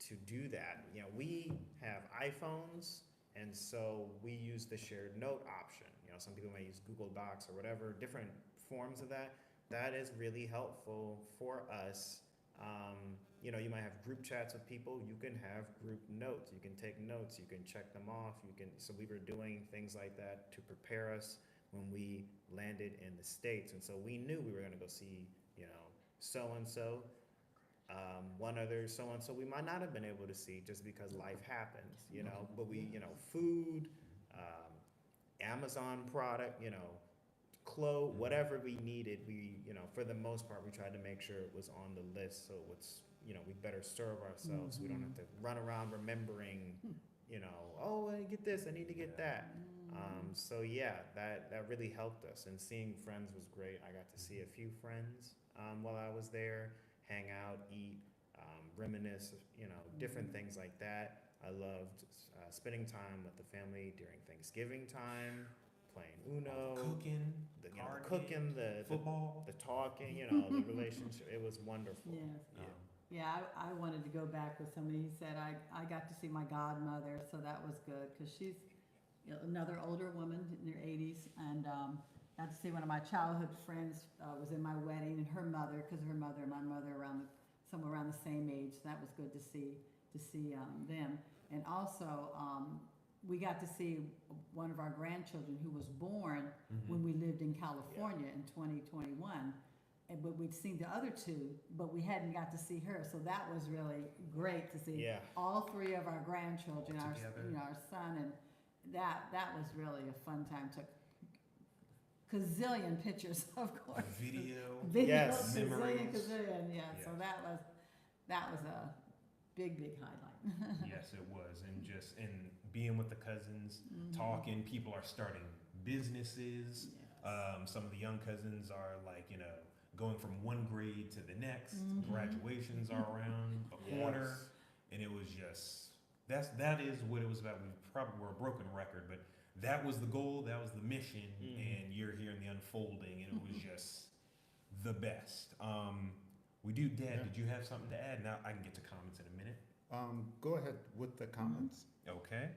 S4: to do that. You know, we have iPhones, and so we use the shared note option. You know, some people may use Google Docs or whatever, different forms of that. That is really helpful for us. You know, you might have group chats with people. You can have group notes. You can take notes. You can check them off. You can. So we were doing things like that to prepare us when we landed in the States, and so we knew we were going to go see, you know, so and so. One other so and so we might not have been able to see just because life happens, you know. But we, you know, food, Amazon product, you know, clothes, whatever we needed, we, you know, for the most part, we tried to make sure it was on the list. So it's, you know, we better serve ourselves. We don't have to run around remembering, you know, oh, I get this, I need to get that. So yeah, that really helped us. And seeing friends was great. I got to see a few friends while I was there, hang out, eat, reminisce, you know, different things like that. I loved spending time with the family during Thanksgiving time, playing Uno,
S1: Cooking,
S4: the cooking, the
S1: football.
S4: the talking, you know, the relationship. It was wonderful.
S3: Yes.
S1: Yeah.
S3: Yeah, I wanted to go back with somebody. He said I got to see my godmother, so that was good because she's, you know, another older woman in her 80s, and got to see one of my childhood friends was in my wedding, and her mother, because her mother and my mother somewhere around the same age. So that was good to see them, and also we got to see one of our grandchildren who was born when we lived in California in 2021. But we'd seen the other two, but we hadn't got to see her, so that was really great to see all three of our grandchildren,
S1: All
S3: our
S1: together.
S3: you know, our son, and that was really a fun time. Took gazillion pictures, of course.
S1: Video.
S4: Yes.
S1: Memories.
S3: Gazillion, yeah.
S1: Yes.
S3: So that was a big highlight.
S1: Yes, it was, and being with the cousins, talking. People are starting businesses.
S3: Yes.
S1: Some of the young cousins are like, you know, going from one grade to the next. Graduations are around the corner, and it was just that is what it was about. We probably were a broken record, but that was the goal, that was the mission, and you're hearing the unfolding, and it was just the best. Dad, did you have something to add? Now I can get to comments in a minute.
S2: Go ahead with the comments.
S1: Okay.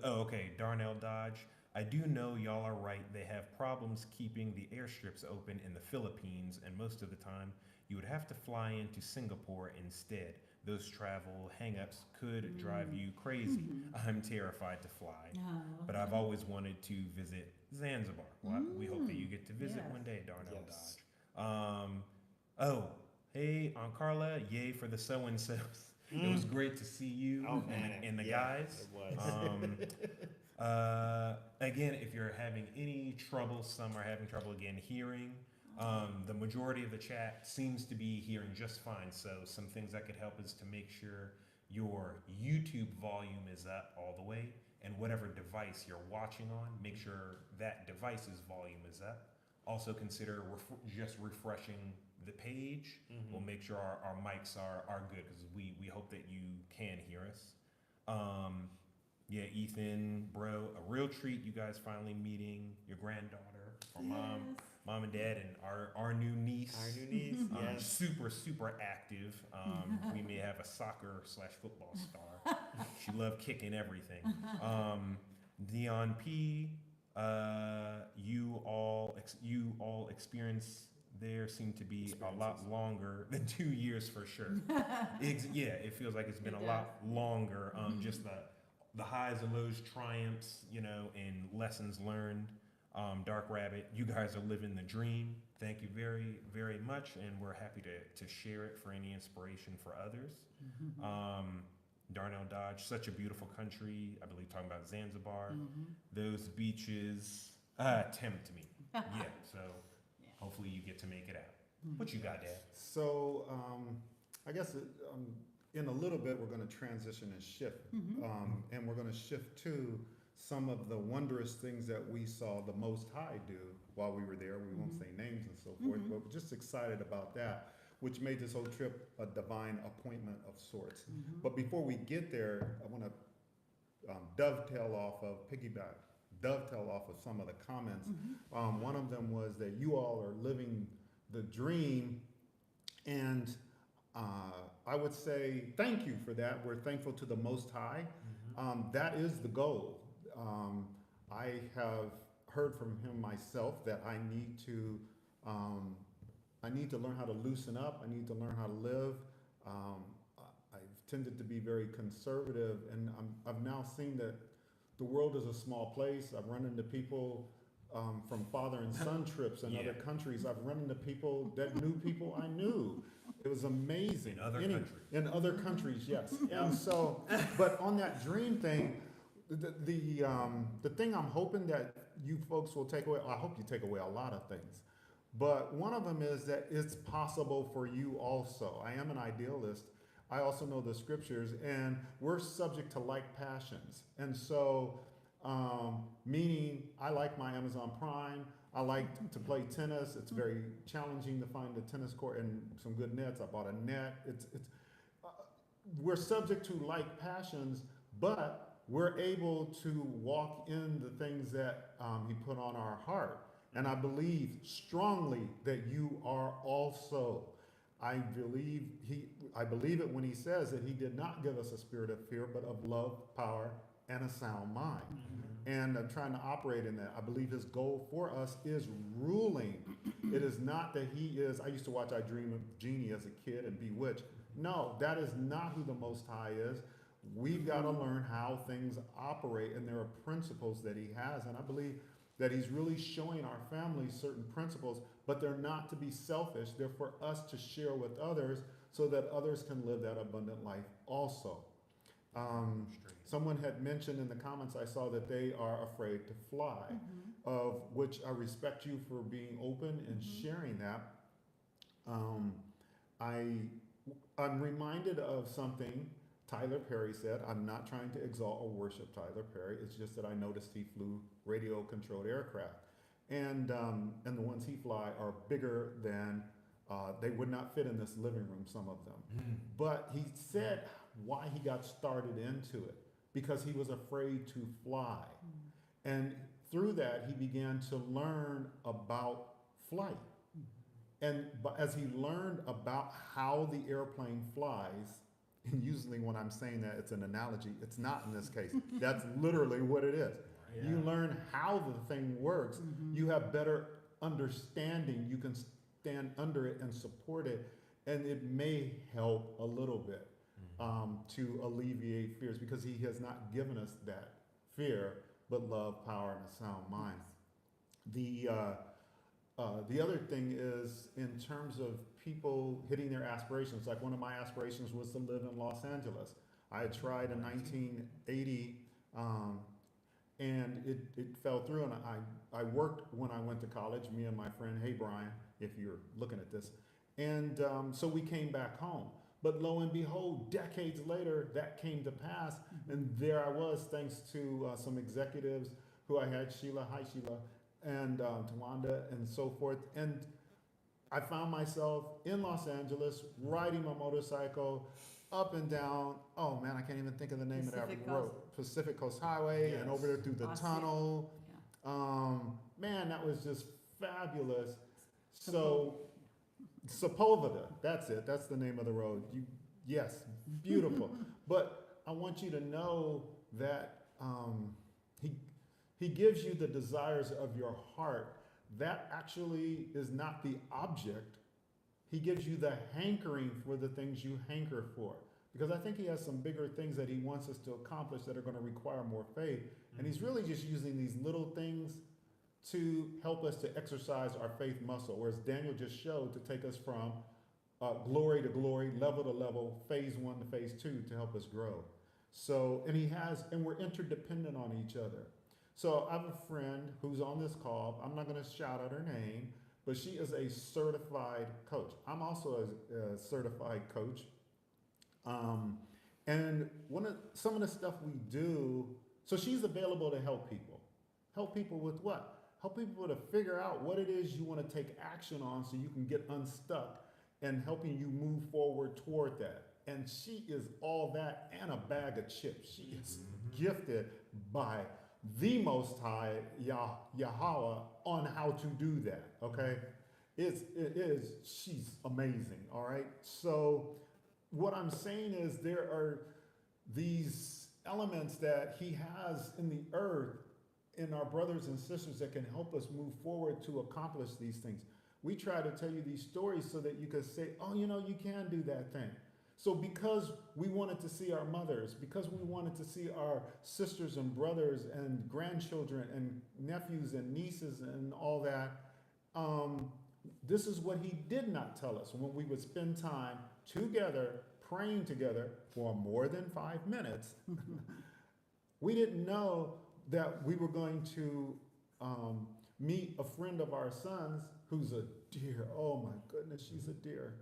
S1: Okay, Darnell Dodge. I do know y'all are right. They have problems keeping the airstrips open in the Philippines, and most of the time you would have to fly into Singapore instead. Those travel hangups could drive you crazy. I'm terrified to fly, but I've always wanted to visit Zanzibar. Well, we hope that you get to visit one day, Darnell Dodge. Hey, Aunt Carla, yay for the so-and-sos. It was great to see you and the guys.
S4: It was.
S1: Again, if you're having any trouble, some are having trouble again hearing. The majority of the chat seems to be hearing just fine. So some things that could help is to make sure your YouTube volume is up all the way, and whatever device you're watching on, make sure that device's volume is up. Also consider just refreshing the page. We'll make sure our mics are good, because we hope that you can hear us. Yeah, Ethan, bro, a real treat, you guys finally meeting your granddaughter, or mom and dad, and our new niece.
S4: Our new niece, yes.
S1: Super active. We may have a soccer/football star. She loved kicking everything. Dion P, you all experience there seem to be a lot longer than 2 years for sure. It feels like it's been a lot longer. Just the highs and lows, triumphs, you know, and lessons learned. Dark Rabbit, you guys are living the dream. Thank you very, very much, and we're happy to share it for any inspiration for others. Darnell Dodge, such a beautiful country. I believe talking about Zanzibar. Those beaches tempt me. So hopefully you get to make it out. What you got, Dad?
S2: So I guess in a little bit we're going to transition and shift, and we're going to shift to some of the wondrous things that we saw the Most High do while we were there. We won't say names and so forth, but we're just excited about that, which made this whole trip a divine appointment of sorts. But before we get there, I want to dovetail off of some of the comments. One of them was that you all are living the dream, and I would say thank you for that. We're thankful to the Most High. That is the goal. I have heard from him myself that I need to learn how to loosen up. I need to learn how to live. I've tended to be very conservative, and I've now seen that the world is a small place. I've run into people from father and son trips in other countries. I've run into people that knew people I knew. It was amazing. In other countries, yes. And so, but on that dream thing, the thing I'm hoping that you folks will take away, I hope you take away a lot of things, but one of them is that it's possible for you also. I am an idealist. I also know the scriptures, and we're subject to like passions. And so, meaning I like my Amazon Prime. I like to play tennis. It's very challenging to find a tennis court and some good nets. I bought a net. We're subject to like passions, but we're able to walk in the things that he put on our heart. And I believe strongly that you are also. I believe it when he says that he did not give us a spirit of fear, but of love, power, and a sound mind. And I'm trying to operate in that. I believe his goal for us is ruling. It is not that he is, I used to watch I Dream of Jeannie as a kid and Bewitched. No, that is not who the Most High is. We've got to learn how things operate, and there are principles that he has. And I believe that he's really showing our families certain principles, but they're not to be selfish. They're for us to share with others so that others can live that abundant life also. Someone had mentioned in the comments I saw that they are afraid to fly, of which I respect you for being open and sharing that. I'm reminded of something Tyler Perry said. I'm not trying to exalt or worship Tyler Perry. It's just that I noticed he flew radio-controlled aircraft. And the ones he fly are bigger than, they would not fit in this living room, some of them. But he said why he got started into it, because he was afraid to fly. And through that, he began to learn about flight. And as he learned about how the airplane flies, and usually when I'm saying that, it's an analogy. It's not in this case. That's literally what it is. Yeah. You learn how the thing works. You have better understanding. You can stand under it and support it. And it may help a little bit to alleviate fears, because he has not given us that fear, but love, power, and a sound mind. The other thing is in terms of people hitting their aspirations. Like one of my aspirations was to live in Los Angeles. I had tried in 1980, and it fell through. And I worked when I went to college, me and my friend, hey Brian, if you're looking at this. And so we came back home. But lo and behold, decades later, that came to pass. And there I was, thanks to some executives who I had, Sheila, hi Sheila, and Tawanda, and so forth. And I found myself in Los Angeles, riding my motorcycle up and down. Oh man, I can't even think of the name of that road. Pacific Coast Highway, and over there through the tunnel. Man, that was just fabulous. So, Sepulveda, that's it. That's the name of the road. Yes, beautiful. But I want you to know that he gives you the desires of your heart. That actually is not the object. He gives you the hankering for the things you hanker for. Because I think he has some bigger things that he wants us to accomplish that are going to require more faith. And he's really just using these little things to help us to exercise our faith muscle. Whereas Daniel just showed to take us from glory to glory, level to level, phase 1 to phase 2 to help us grow. So, and we're interdependent on each other. So I have a friend who's on this call. I'm not going to shout out her name, but she is a certified coach. I'm also a certified coach. And some of the stuff we do So she's available to help people. Help people with what? Help people to figure out what it is you want to take action on so you can get unstuck and helping you move forward toward that. And she is all that and a bag of chips. She is gifted by the Most High, Yahweh, on how to do that, okay? She's amazing, all right? So what I'm saying is there are these elements that he has in the earth, in our brothers and sisters, that can help us move forward to accomplish these things. We try to tell you these stories so that you can say, oh, you know, you can do that thing. So because we wanted to see our mothers, because we wanted to see our sisters and brothers and grandchildren and nephews and nieces and all that, this is what he did not tell us when we would spend time together, praying together for more than 5 minutes. We didn't know that we were going to meet a friend of our son's who's a dear. Oh my goodness, she's a dear.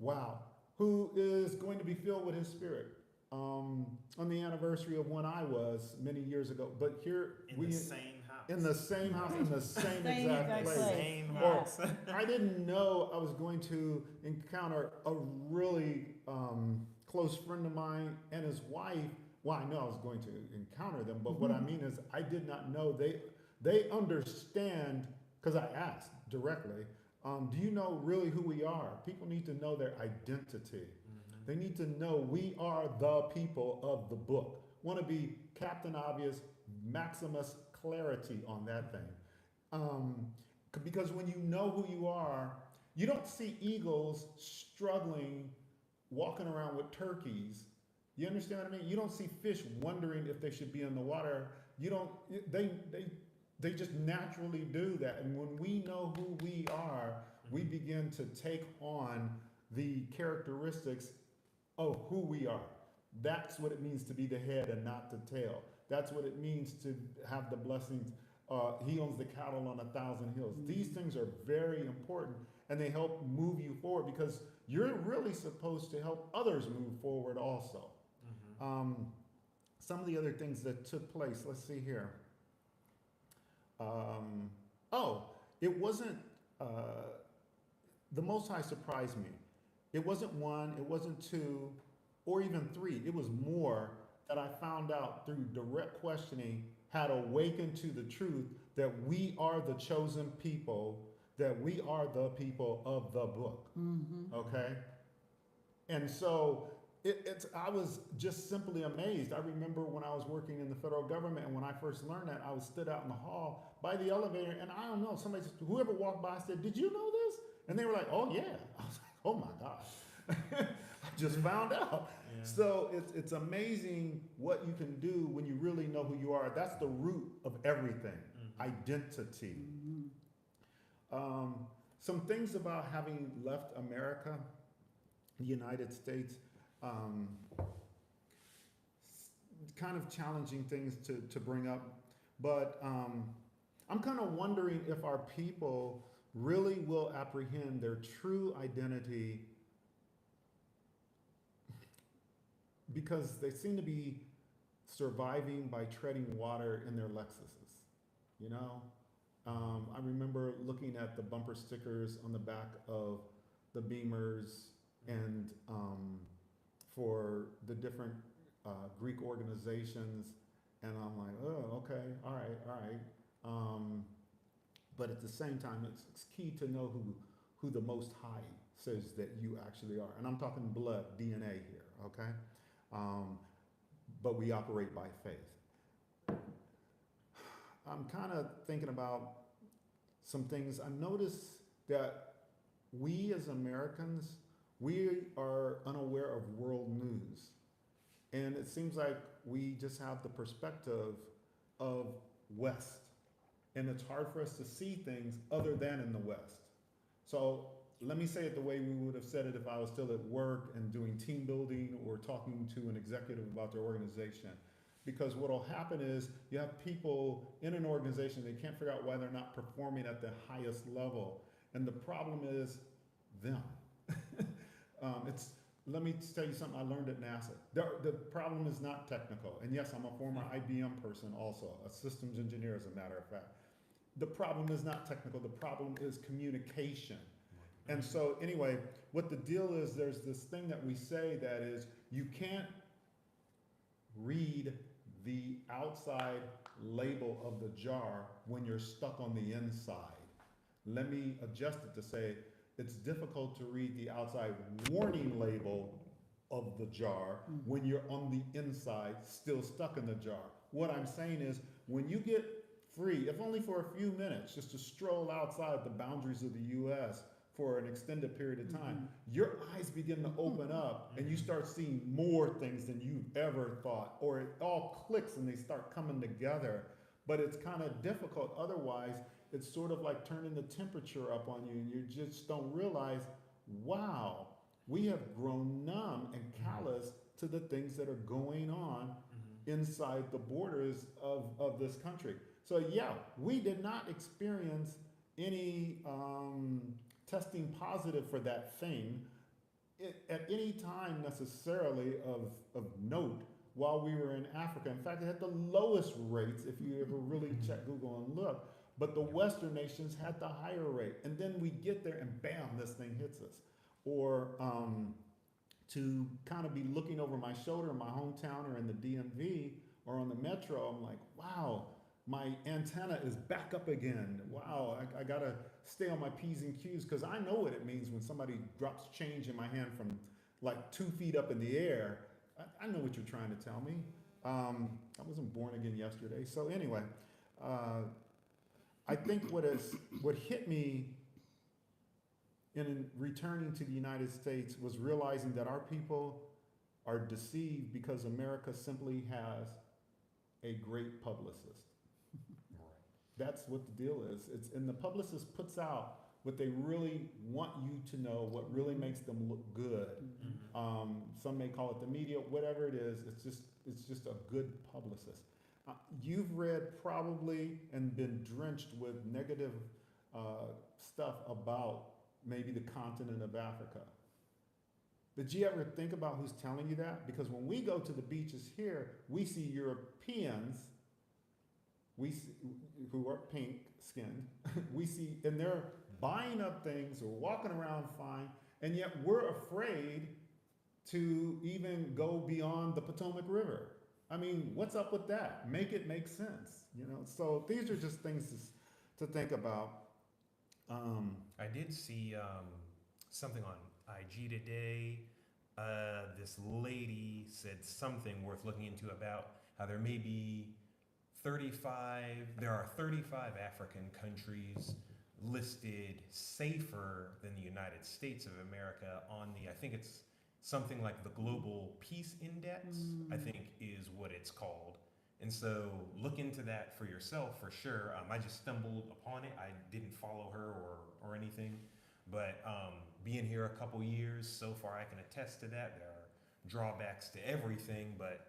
S2: Wow. Who is going to be filled with his spirit on the anniversary of when I was many years ago. But here
S4: in the same house.
S2: In the same house, in the same
S3: Same
S2: exact place.
S4: Same
S2: Or
S4: house.
S2: I didn't know I was going to encounter a really close friend of mine and his wife. Well, I know I was going to encounter them, but what I mean is I did not know they understand, because I asked directly, do you know really who we are? People need to know their identity. They need to know we are the people of the book. Want to be Captain Obvious, Maximus Clarity on that thing. Because when you know who you are, you don't see eagles struggling, walking around with turkeys. You understand what I mean? You don't see fish wondering if they should be in the water. You don't, they just naturally do that. And when we know who we are, we begin to take on the characteristics of who we are. That's what it means to be the head and not the tail. That's what it means to have the blessings. He owns the cattle on 1,000 hills. These things are very important, and they help move you forward because you're really supposed to help others move forward also. Some of the other things that took place, let's see here. It wasn't, the Most High surprised me. It wasn't 1, it wasn't 2, or even 3. It was more that I found out through direct questioning had awakened to the truth that we are the chosen people, that we are the people of the book. Okay? And so I was just simply amazed. I remember when I was working in the federal government, and when I first learned that, I was stood out in the hall by the elevator, and I don't know, somebody, whoever walked by said, "Did you know this?" And they were like, "Oh yeah." I was like, "Oh my gosh." I just found out.
S4: Yeah.
S2: So it's amazing what you can do when you really know who you are. That's the root of everything, identity. Some things about having left America, the United States, kind of challenging things to bring up. But I'm kind of wondering if our people really will apprehend their true identity, because they seem to be surviving by treading water in their Lexuses, you know? I remember looking at the bumper stickers on the back of the Beamers and for the different Greek organizations, and I'm like, oh, okay, all right. But at the same time, it's key to know who the Most High says that you actually are. And I'm talking blood, DNA here, okay? But we operate by faith. I'm kind of thinking about some things. I noticed that we as Americans, we are unaware of world news. And it seems like we just have the perspective of West. And it's hard for us to see things other than in the West. So let me say it the way we would have said it if I was still at work and doing team building or talking to an executive about their organization. Because what will happen is you have people in an organization, they can't figure out why they're not performing at the highest level. And the problem is them. It's let me tell you something I learned at NASA. The problem is not technical. And yes, I'm a former IBM person also, a systems engineer as a matter of fact. The problem is not technical. The problem is communication. And so anyway, what the deal is, there's this thing that we say that is, you can't read the outside label of the jar when you're stuck on the inside. Let me adjust it to say, it's difficult to read the outside warning label of the jar when you're on the inside still stuck in the jar. What I'm saying is, when you get free, if only for a few minutes, just to stroll outside the boundaries of the US for an extended period of time, your eyes begin to open up and you start seeing more things than you've ever thought, or it all clicks and they start coming together. But it's kind of difficult otherwise. It's sort of like turning the temperature up on you, and you just don't realize, wow, we have grown numb and callous to the things that are going on inside the borders of this country. So yeah, we did not experience any testing positive for that thing at any time necessarily of note while we were in Africa. In fact, it had the lowest rates if you ever really check Google and look. But the Western nations had the higher rate. And then we get there and bam, this thing hits us. Or to kind of be looking over my shoulder in my hometown or in the DMV or on the metro, I'm like, wow, my antenna is back up again. Wow, I gotta stay on my P's and Q's, because I know what it means when somebody drops change in my hand from like 2 feet up in the air. I know what you're trying to tell me. I wasn't born again yesterday. So anyway, I think what hit me in returning to the United States was realizing that our people are deceived because America simply has a great publicist. That's what the deal is. And the publicist puts out what they really want you to know, what really makes them look good. Some may call it the media, whatever it is. It's just a good publicist. You've read probably and been drenched with negative stuff about maybe the continent of Africa. Did you ever think about who's telling you that? Because when we go to the beaches here, we see Europeans who are pink skinned. We see, and they're buying up things or walking around fine, and yet we're afraid to even go beyond the Potomac River. I mean, what's up with that? Make it make sense, you know? So these are just things to think about.
S1: I did see something on IG today. This lady said something worth looking into about how there are 35 African countries listed safer than the United States of America on I think it's something like the Global Peace Index, I think is what it's called. And so look into that for yourself for sure. I just stumbled upon it. I didn't follow her or anything, but being here a couple years, so far I can attest to that. There are drawbacks to everything, but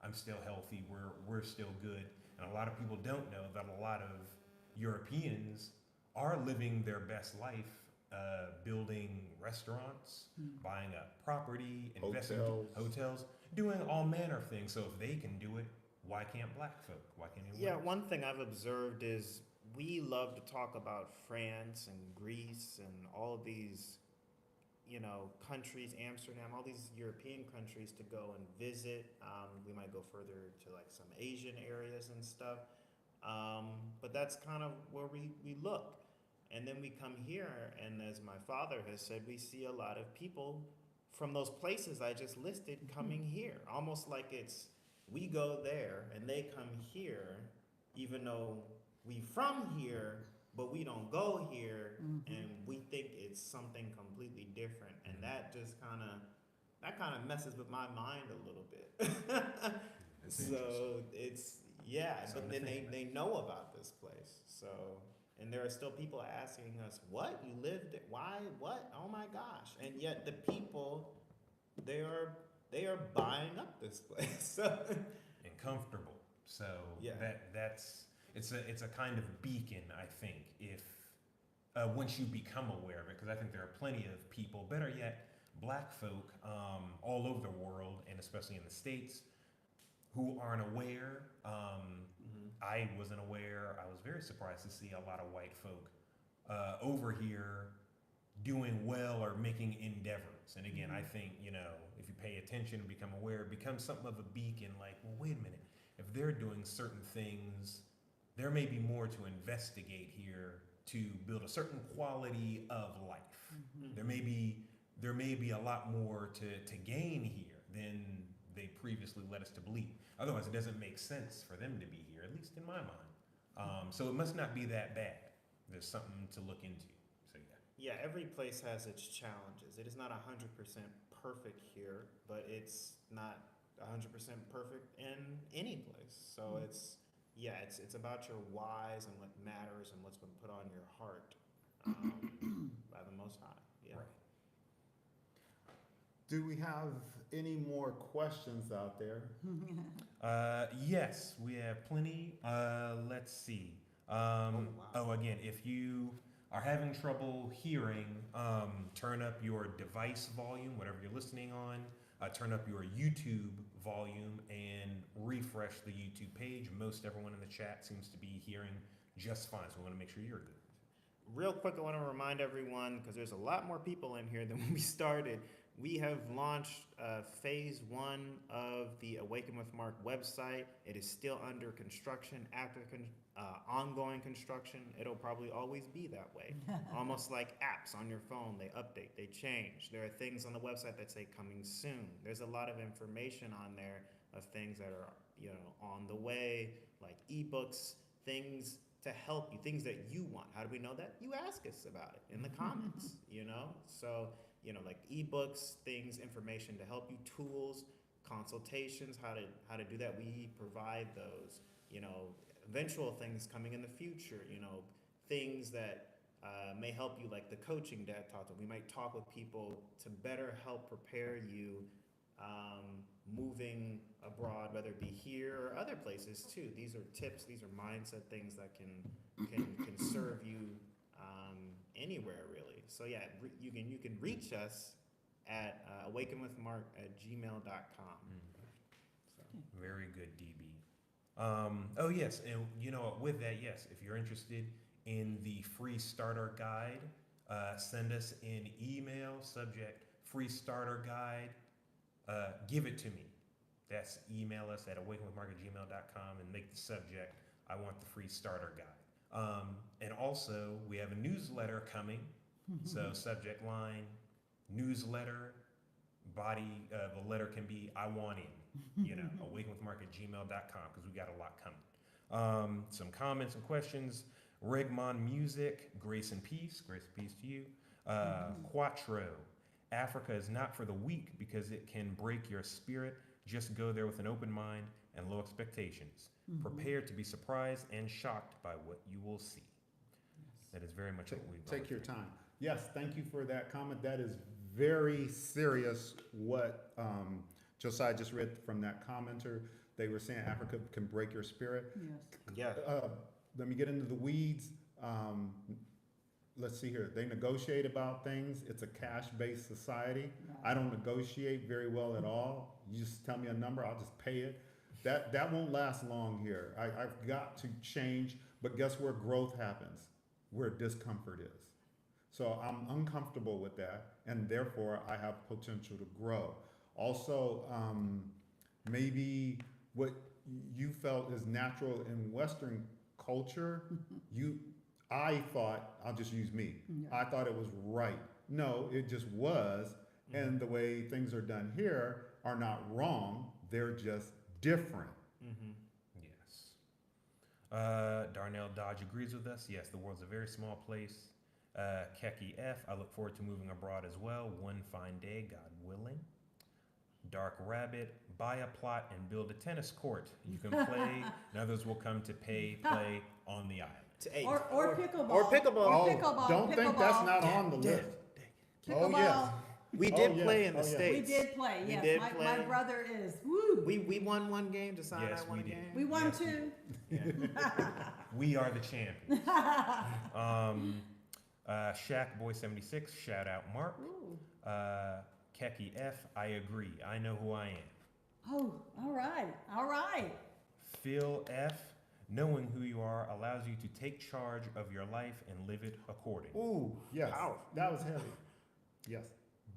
S1: I'm still healthy. We're still good. And a lot of people don't know that a lot of Europeans are living their best life, building restaurants, buying up property, investing in hotels, doing all manner of things. So if they can do it, why can't black folk? Why can't anyone else?
S4: One thing I've observed is we love to talk about France and Greece and all of these, countries, Amsterdam, all these European countries to go and visit. We might go further to like some Asian areas and stuff. But that's kind of where we look. And then we come here, and as my father has said, we see a lot of people from those places I just listed coming here. Almost like we go there and they come here, even though we from here, but we don't go here, and we think it's something completely different. And that just kind of messes with my mind a little bit. So but then they know about this place. So, and there are still people asking us, what, you lived it? Why, what? Oh my gosh. And yet the people, they are buying up this place.
S1: And comfortable. So it's a kind of beacon, I think, if once you become aware of it, because I think there are plenty of people, better yet, black folk all over the world, and especially in the States, who aren't aware. I wasn't aware. I was very surprised to see a lot of white folk over here doing well or making endeavors. And again, I think, you know, if you pay attention and become aware, it becomes something of a beacon like, well, wait a minute. If they're doing certain things, there may be more to investigate here to build a certain quality of life. There may be a lot more to gain here than they previously led us to believe. Otherwise, it doesn't make sense for them to be here, at least in my mind. So it must not be that bad. There's something to look into. So
S4: Yeah, every place has its challenges. It is not 100% perfect here, but it's not 100% perfect in any place. So it's about your whys and what matters and what's been put on your heart by the Most High. Yeah.
S1: Right.
S2: Do we have any more questions out there?
S1: Yes, we have plenty. Let's see.
S4: Wow.
S1: Again, if you are having trouble hearing, turn up your device volume, whatever you're listening on. Turn up your YouTube volume and refresh the YouTube page. Most everyone in the chat seems to be hearing just fine, so we want to make sure you're good.
S4: Real quick, I want to remind everyone, because there's a lot more people in here than when we started. We have launched phase 1 of the Awaken with Mark website. It is still under construction, ongoing construction. It'll probably always be that way. Almost like apps on your phone, they update, they change. There are things on the website that say coming soon. There's a lot of information on there of things that are, you know, on the way, like ebooks, things to help you, things that you want. How do we know that? You ask us about it in the comments, you know? So, you know, like ebooks, things, information to help you, tools, consultations, how to do that. We provide those, you know, eventual things coming in the future, you know, things that may help you, like the coaching Dad talked about. We might talk with people to better help prepare you moving abroad, whether it be here or other places too. These are tips, these are mindset things that can serve you anywhere really. So yeah, you can reach us at awakenwithmark@gmail.com. So.
S1: Very good, DB. Oh yes, and you know, with that, yes, if you're interested in the free starter guide, send us an email, subject free starter guide. Give it to me. That's email us at awakenwithmark@gmail.com and make the subject, I want the free starter guide. And also, we have a newsletter coming. So subject line, newsletter, body of a letter can be, I want in, you know, awakenwithmark@gmail.com, because we got a lot coming. Some comments and questions. Regmon Music, grace and peace to you. Quattro, Africa is not for the weak because it can break your spirit. Just go there with an open mind and low expectations. Prepare to be surprised and shocked by what you will see. That is very much what we've done.
S2: Take your time. Yes, thank you for that comment. That is very serious what Josiah just read from that commenter. They were saying Africa can break your spirit.
S3: Yes.
S4: Yeah.
S2: Let me get into the weeds. Let's see here. They negotiate about things. It's a cash-based society. I don't negotiate very well at all. You just tell me a number, I'll just pay it. That won't last long here. I've got to change, but guess where growth happens? Where discomfort is. So I'm uncomfortable with that, and therefore I have potential to grow. Also, maybe what you felt is natural in Western culture, I thought, I'll just use me, I thought it was right. No, it just was, and the way things are done here are not wrong, they're just different.
S1: Yes. Darnell Dodge agrees with us. Yes, the world's a very small place. Keki F, I look forward to moving abroad as well, one fine day, God willing. Dark Rabbit, buy a plot and build a tennis court. You can play, and others will come to play on the island.
S3: Or pickleball.
S4: Or pickleball.
S2: Oh,
S3: pickleball.
S2: don't think that's not on the list.
S3: Pickleball.
S2: Oh, yes.
S4: We did play in the
S3: We
S4: States.
S3: did play,
S4: We
S3: yes.
S4: did
S3: My
S4: play.
S3: brother is, woo.
S4: We won one game, Josiah and
S1: Yes,
S4: I won
S1: we
S4: a
S1: did.
S4: game.
S3: We won
S1: Yes, we
S3: two.
S1: We are the champions. Shaq Boy 76, shout out Mark.
S3: Ooh.
S1: Keki F, I agree. I know who I am.
S3: Oh, all right, all right.
S1: Phil F, knowing who you are allows you to take charge of your life and live it accordingly.
S2: Ooh, yes,
S4: Powerful.
S2: that was heavy. Yes.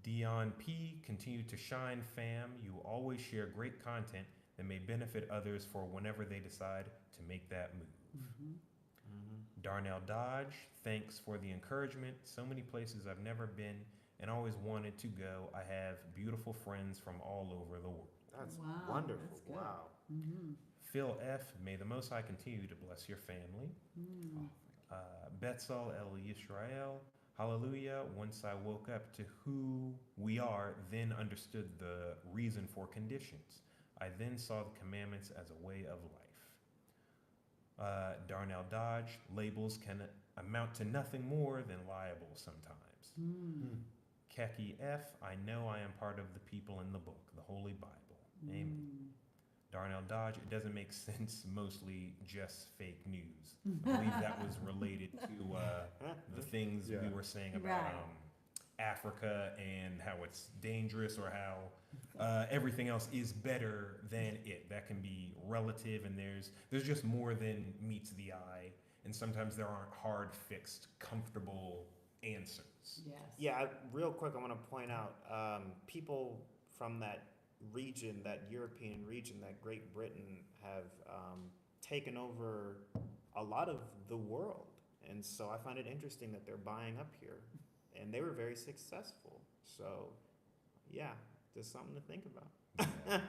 S1: Dion P, continue to shine, fam. You always share great content that may benefit others for whenever they decide to make that move.
S3: Mhm.
S1: Darnell Dodge, thanks for the encouragement. So many places I've never been and always wanted to go. I have beautiful friends from all over the world.
S4: That's
S3: Wow,
S4: wonderful.
S3: that's good.
S4: Wow.
S3: Mhm.
S1: Phil F, may the Most High continue to bless your family.
S3: Mm.
S1: Betzal El Yisrael, hallelujah. Once I woke up to who we are, then understood the reason for conditions. I then saw the commandments as a way of life. Darnell Dodge, labels can amount to nothing more than liable sometimes.
S3: Mm.
S1: Keki F, I know I am part of the people in the book, the Holy Bible. Amen.
S3: Mm.
S1: Darnell Dodge, it doesn't make sense, mostly just fake news. I believe that was related to the things
S2: Yeah.
S1: we were saying about
S3: Right.
S1: Africa and how it's dangerous, or how everything else is better than it. That can be relative, and there's just more than meets the eye, and sometimes there aren't hard, fixed, comfortable answers.
S3: Yes.
S4: Yeah, real quick, I want to point out people from that region, that European region, that Great Britain have taken over a lot of the world. And so I find it interesting that they're buying up here. And they were very successful. So, yeah, just something to think about.
S1: Yeah.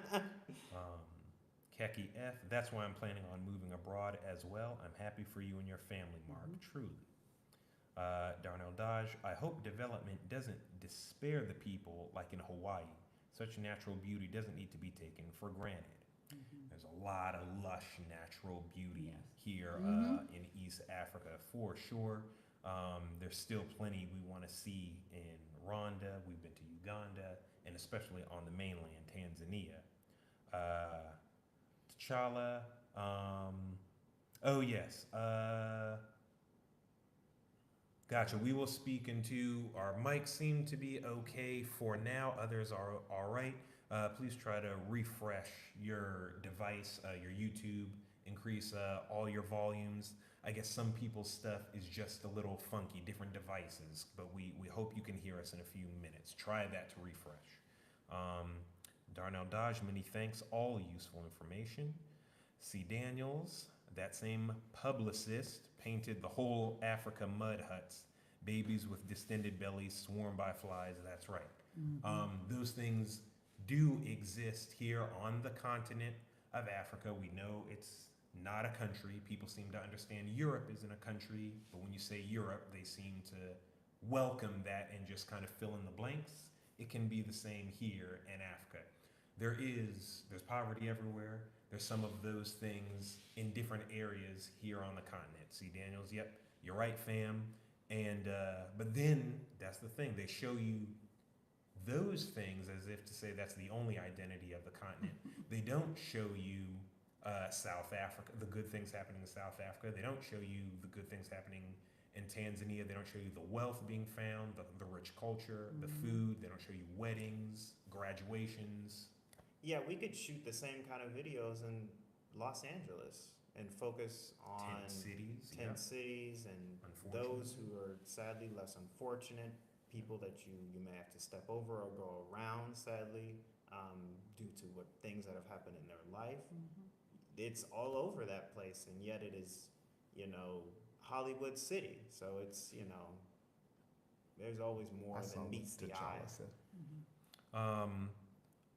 S1: Keki F, that's why I'm planning on moving abroad as well. I'm happy for you and your family, Mark, truly. Darnell Dodge, I hope development doesn't despair the people like in Hawaii. Such natural beauty doesn't need to be taken for granted.
S3: Mhm.
S1: There's a lot of lush natural beauty
S3: Yes.
S1: here
S3: Mhm.
S1: in East Africa for sure. There's still plenty we want to see in Rwanda. We've been to Uganda, and especially on the mainland, Tanzania. T'Challa. Oh yes. Gotcha. We will speak into our mics seem to be okay for now. Others are all right. Please try to refresh your device, your YouTube, increase all your volumes. I guess some people's stuff is just a little funky, different devices, but we hope you can hear us in a few minutes. Try that to refresh. Darnell Dodge, many thanks, all useful information. C. Daniels, that same publicist, painted the whole Africa mud huts, babies with distended bellies swarmed by flies, that's right. Those things do exist here on the continent of Africa. We know it's not a country. People seem to understand Europe isn't a country, but when you say Europe, they seem to welcome that and just kind of fill in the blanks. It can be the same here in Africa. There's poverty everywhere. There's some of those things in different areas here on the continent. See, Daniels, yep, you're right, fam. And but then that's the thing. They show you those things as if to say that's the only identity of the continent. They don't show you South Africa, the good things happening in South Africa. They don't show you the good things happening in Tanzania. They don't show you the wealth being found, the rich culture, the food. They don't show you weddings, graduations.
S4: Yeah, we could shoot the same kind of videos in Los Angeles and focus on
S1: 10 cities.
S4: 10
S1: yep.
S4: cities and those who are sadly less unfortunate, people that you may have to step over or go around, sadly, due to what things that have happened in their life. It's all over that place, and yet it is, Hollywood City. So it's, there's always more
S2: I saw
S4: than
S2: what
S4: meets the eye.
S2: T'Challa said.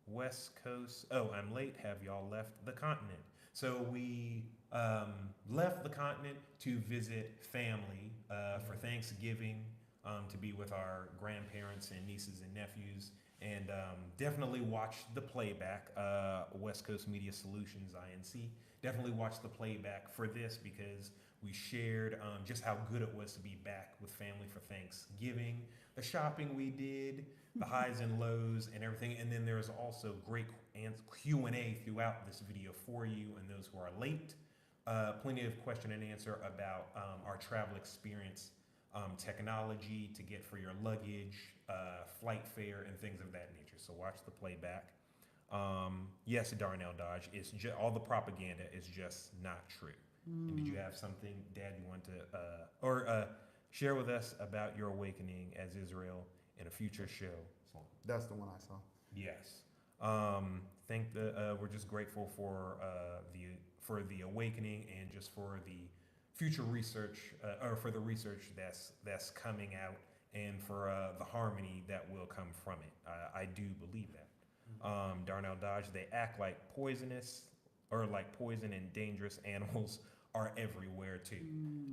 S1: West Coast. Oh, I'm late. Have y'all left the continent? So we left the continent to visit family for Thanksgiving, to be with our grandparents and nieces and nephews, and definitely watched the playback. West Coast Media Solutions, INC. Definitely watched the playback for this because we shared just how good it was to be back with family for Thanksgiving, the shopping we did, the highs and lows and everything. And then there's also great Q&A throughout this video for you and those who are late. Plenty of question and answer about our travel experience technology to get for your luggage, flight fare, and things of that nature. So watch the playback. Yes, Darnell Dodge, it's all the propaganda is just not true. And did you have something, Dad, you want to share with us about your awakening as Israel in a future show?
S2: That's the one I saw.
S1: Yes. We're just grateful for the awakening and just for the future research, or for the research that's coming out, and for the harmony that will come from it. I do believe that. Darnell Dodge, they act like poisonous or like poison and dangerous animals are everywhere too.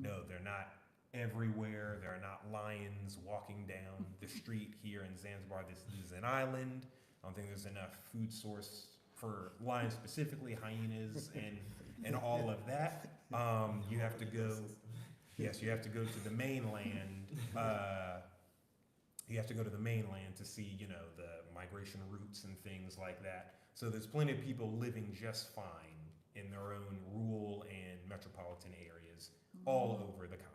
S1: No, they're not everywhere. There are not lions walking down the street here in Zanzibar. This is an island. I don't think there's enough food source for lions specifically, hyenas, and all of that. You have to go. Yes, you have to go to the mainland. You have to go to the mainland to see, the migration routes and things like that. So there's plenty of people living just fine in their own rural and metropolitan areas all over the continent.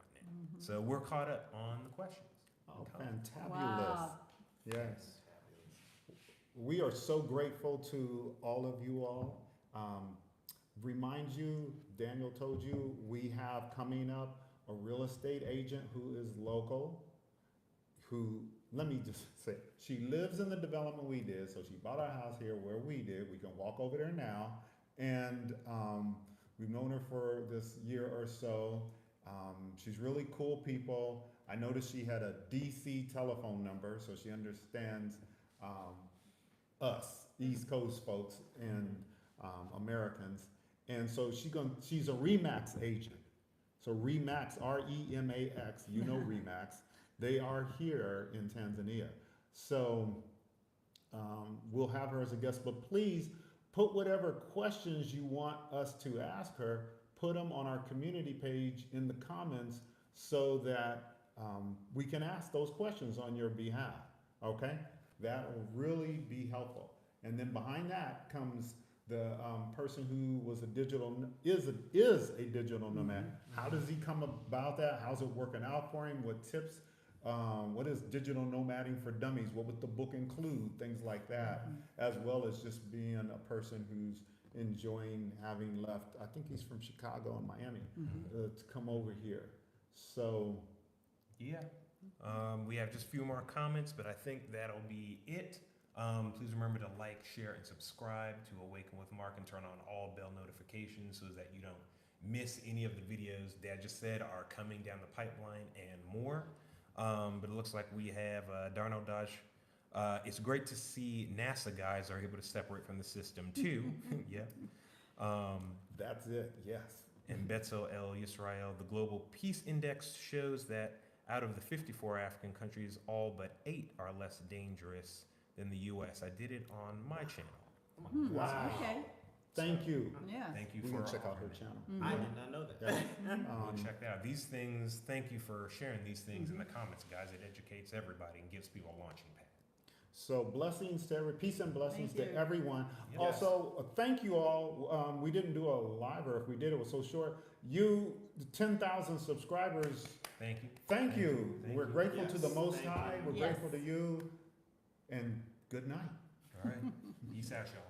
S1: So we're caught up on the questions.
S2: Oh, fantabulous.
S3: Wow.
S2: Yes. We are so grateful to all of you all. Remind you, Daniel told you, we have coming up a real estate agent who is local, who, let me just say, she lives in the development we did, so she bought our house here where we did. We can walk over there now. And we've known her for this year or so. She's really cool people. I noticed she had a DC telephone number, so she understands us, East Coast folks, and Americans. And so she's a RE/MAX agent. So RE/MAX, REMAX, RE/MAX. They are here in Tanzania. So we'll have her as a guest, but please put whatever questions you want us to ask her, put them on our community page in the comments so that we can ask those questions on your behalf, okay? That will really be helpful. And then behind that comes the person who was is a digital nomad. How does he come about that? How's it working out for him? What tips? What is digital nomading for dummies? What would the book include? Things like that, as well as just being a person who's enjoying having left. I think he's from Chicago and Miami to come over here. So,
S1: yeah, we have just a few more comments, but I think that'll be it. Please remember to like, share, and subscribe to Awaken with Mark, and turn on all bell notifications so that you don't miss any of the videos Dad just said are coming down the pipeline and more. But it looks like we have Darnell Dodge. It's great to see NASA guys are able to separate from the system too. Yeah.
S2: that's it, yes.
S1: And Betzel El Yisrael, the Global Peace Index shows that out of the 54 African countries, all but 8 are less dangerous than the U.S. I did it on my channel.
S2: Wow.
S3: Okay.
S2: Thank you.
S3: Yeah.
S1: Thank you
S2: We
S1: for
S2: can check out her channel.
S4: I did not know that.
S1: Go check that out. These things, thank you for sharing these things in the comments, guys. It educates everybody and gives people a launching pad.
S2: So blessings to peace and blessings
S3: Thank
S2: to
S3: you.
S2: everyone.
S1: Yes.
S2: Also, thank you all. We didn't do a live, or if we did, it was so short. You, 10,000 subscribers.
S1: Thank you.
S2: Thank you.
S1: Thank
S2: We're
S1: you.
S2: grateful to the
S4: Yes,
S2: Most
S4: thank
S2: High.
S4: you.
S2: We're
S3: Yes.
S2: grateful to you. And good night.
S1: All right. Peace out, y'all.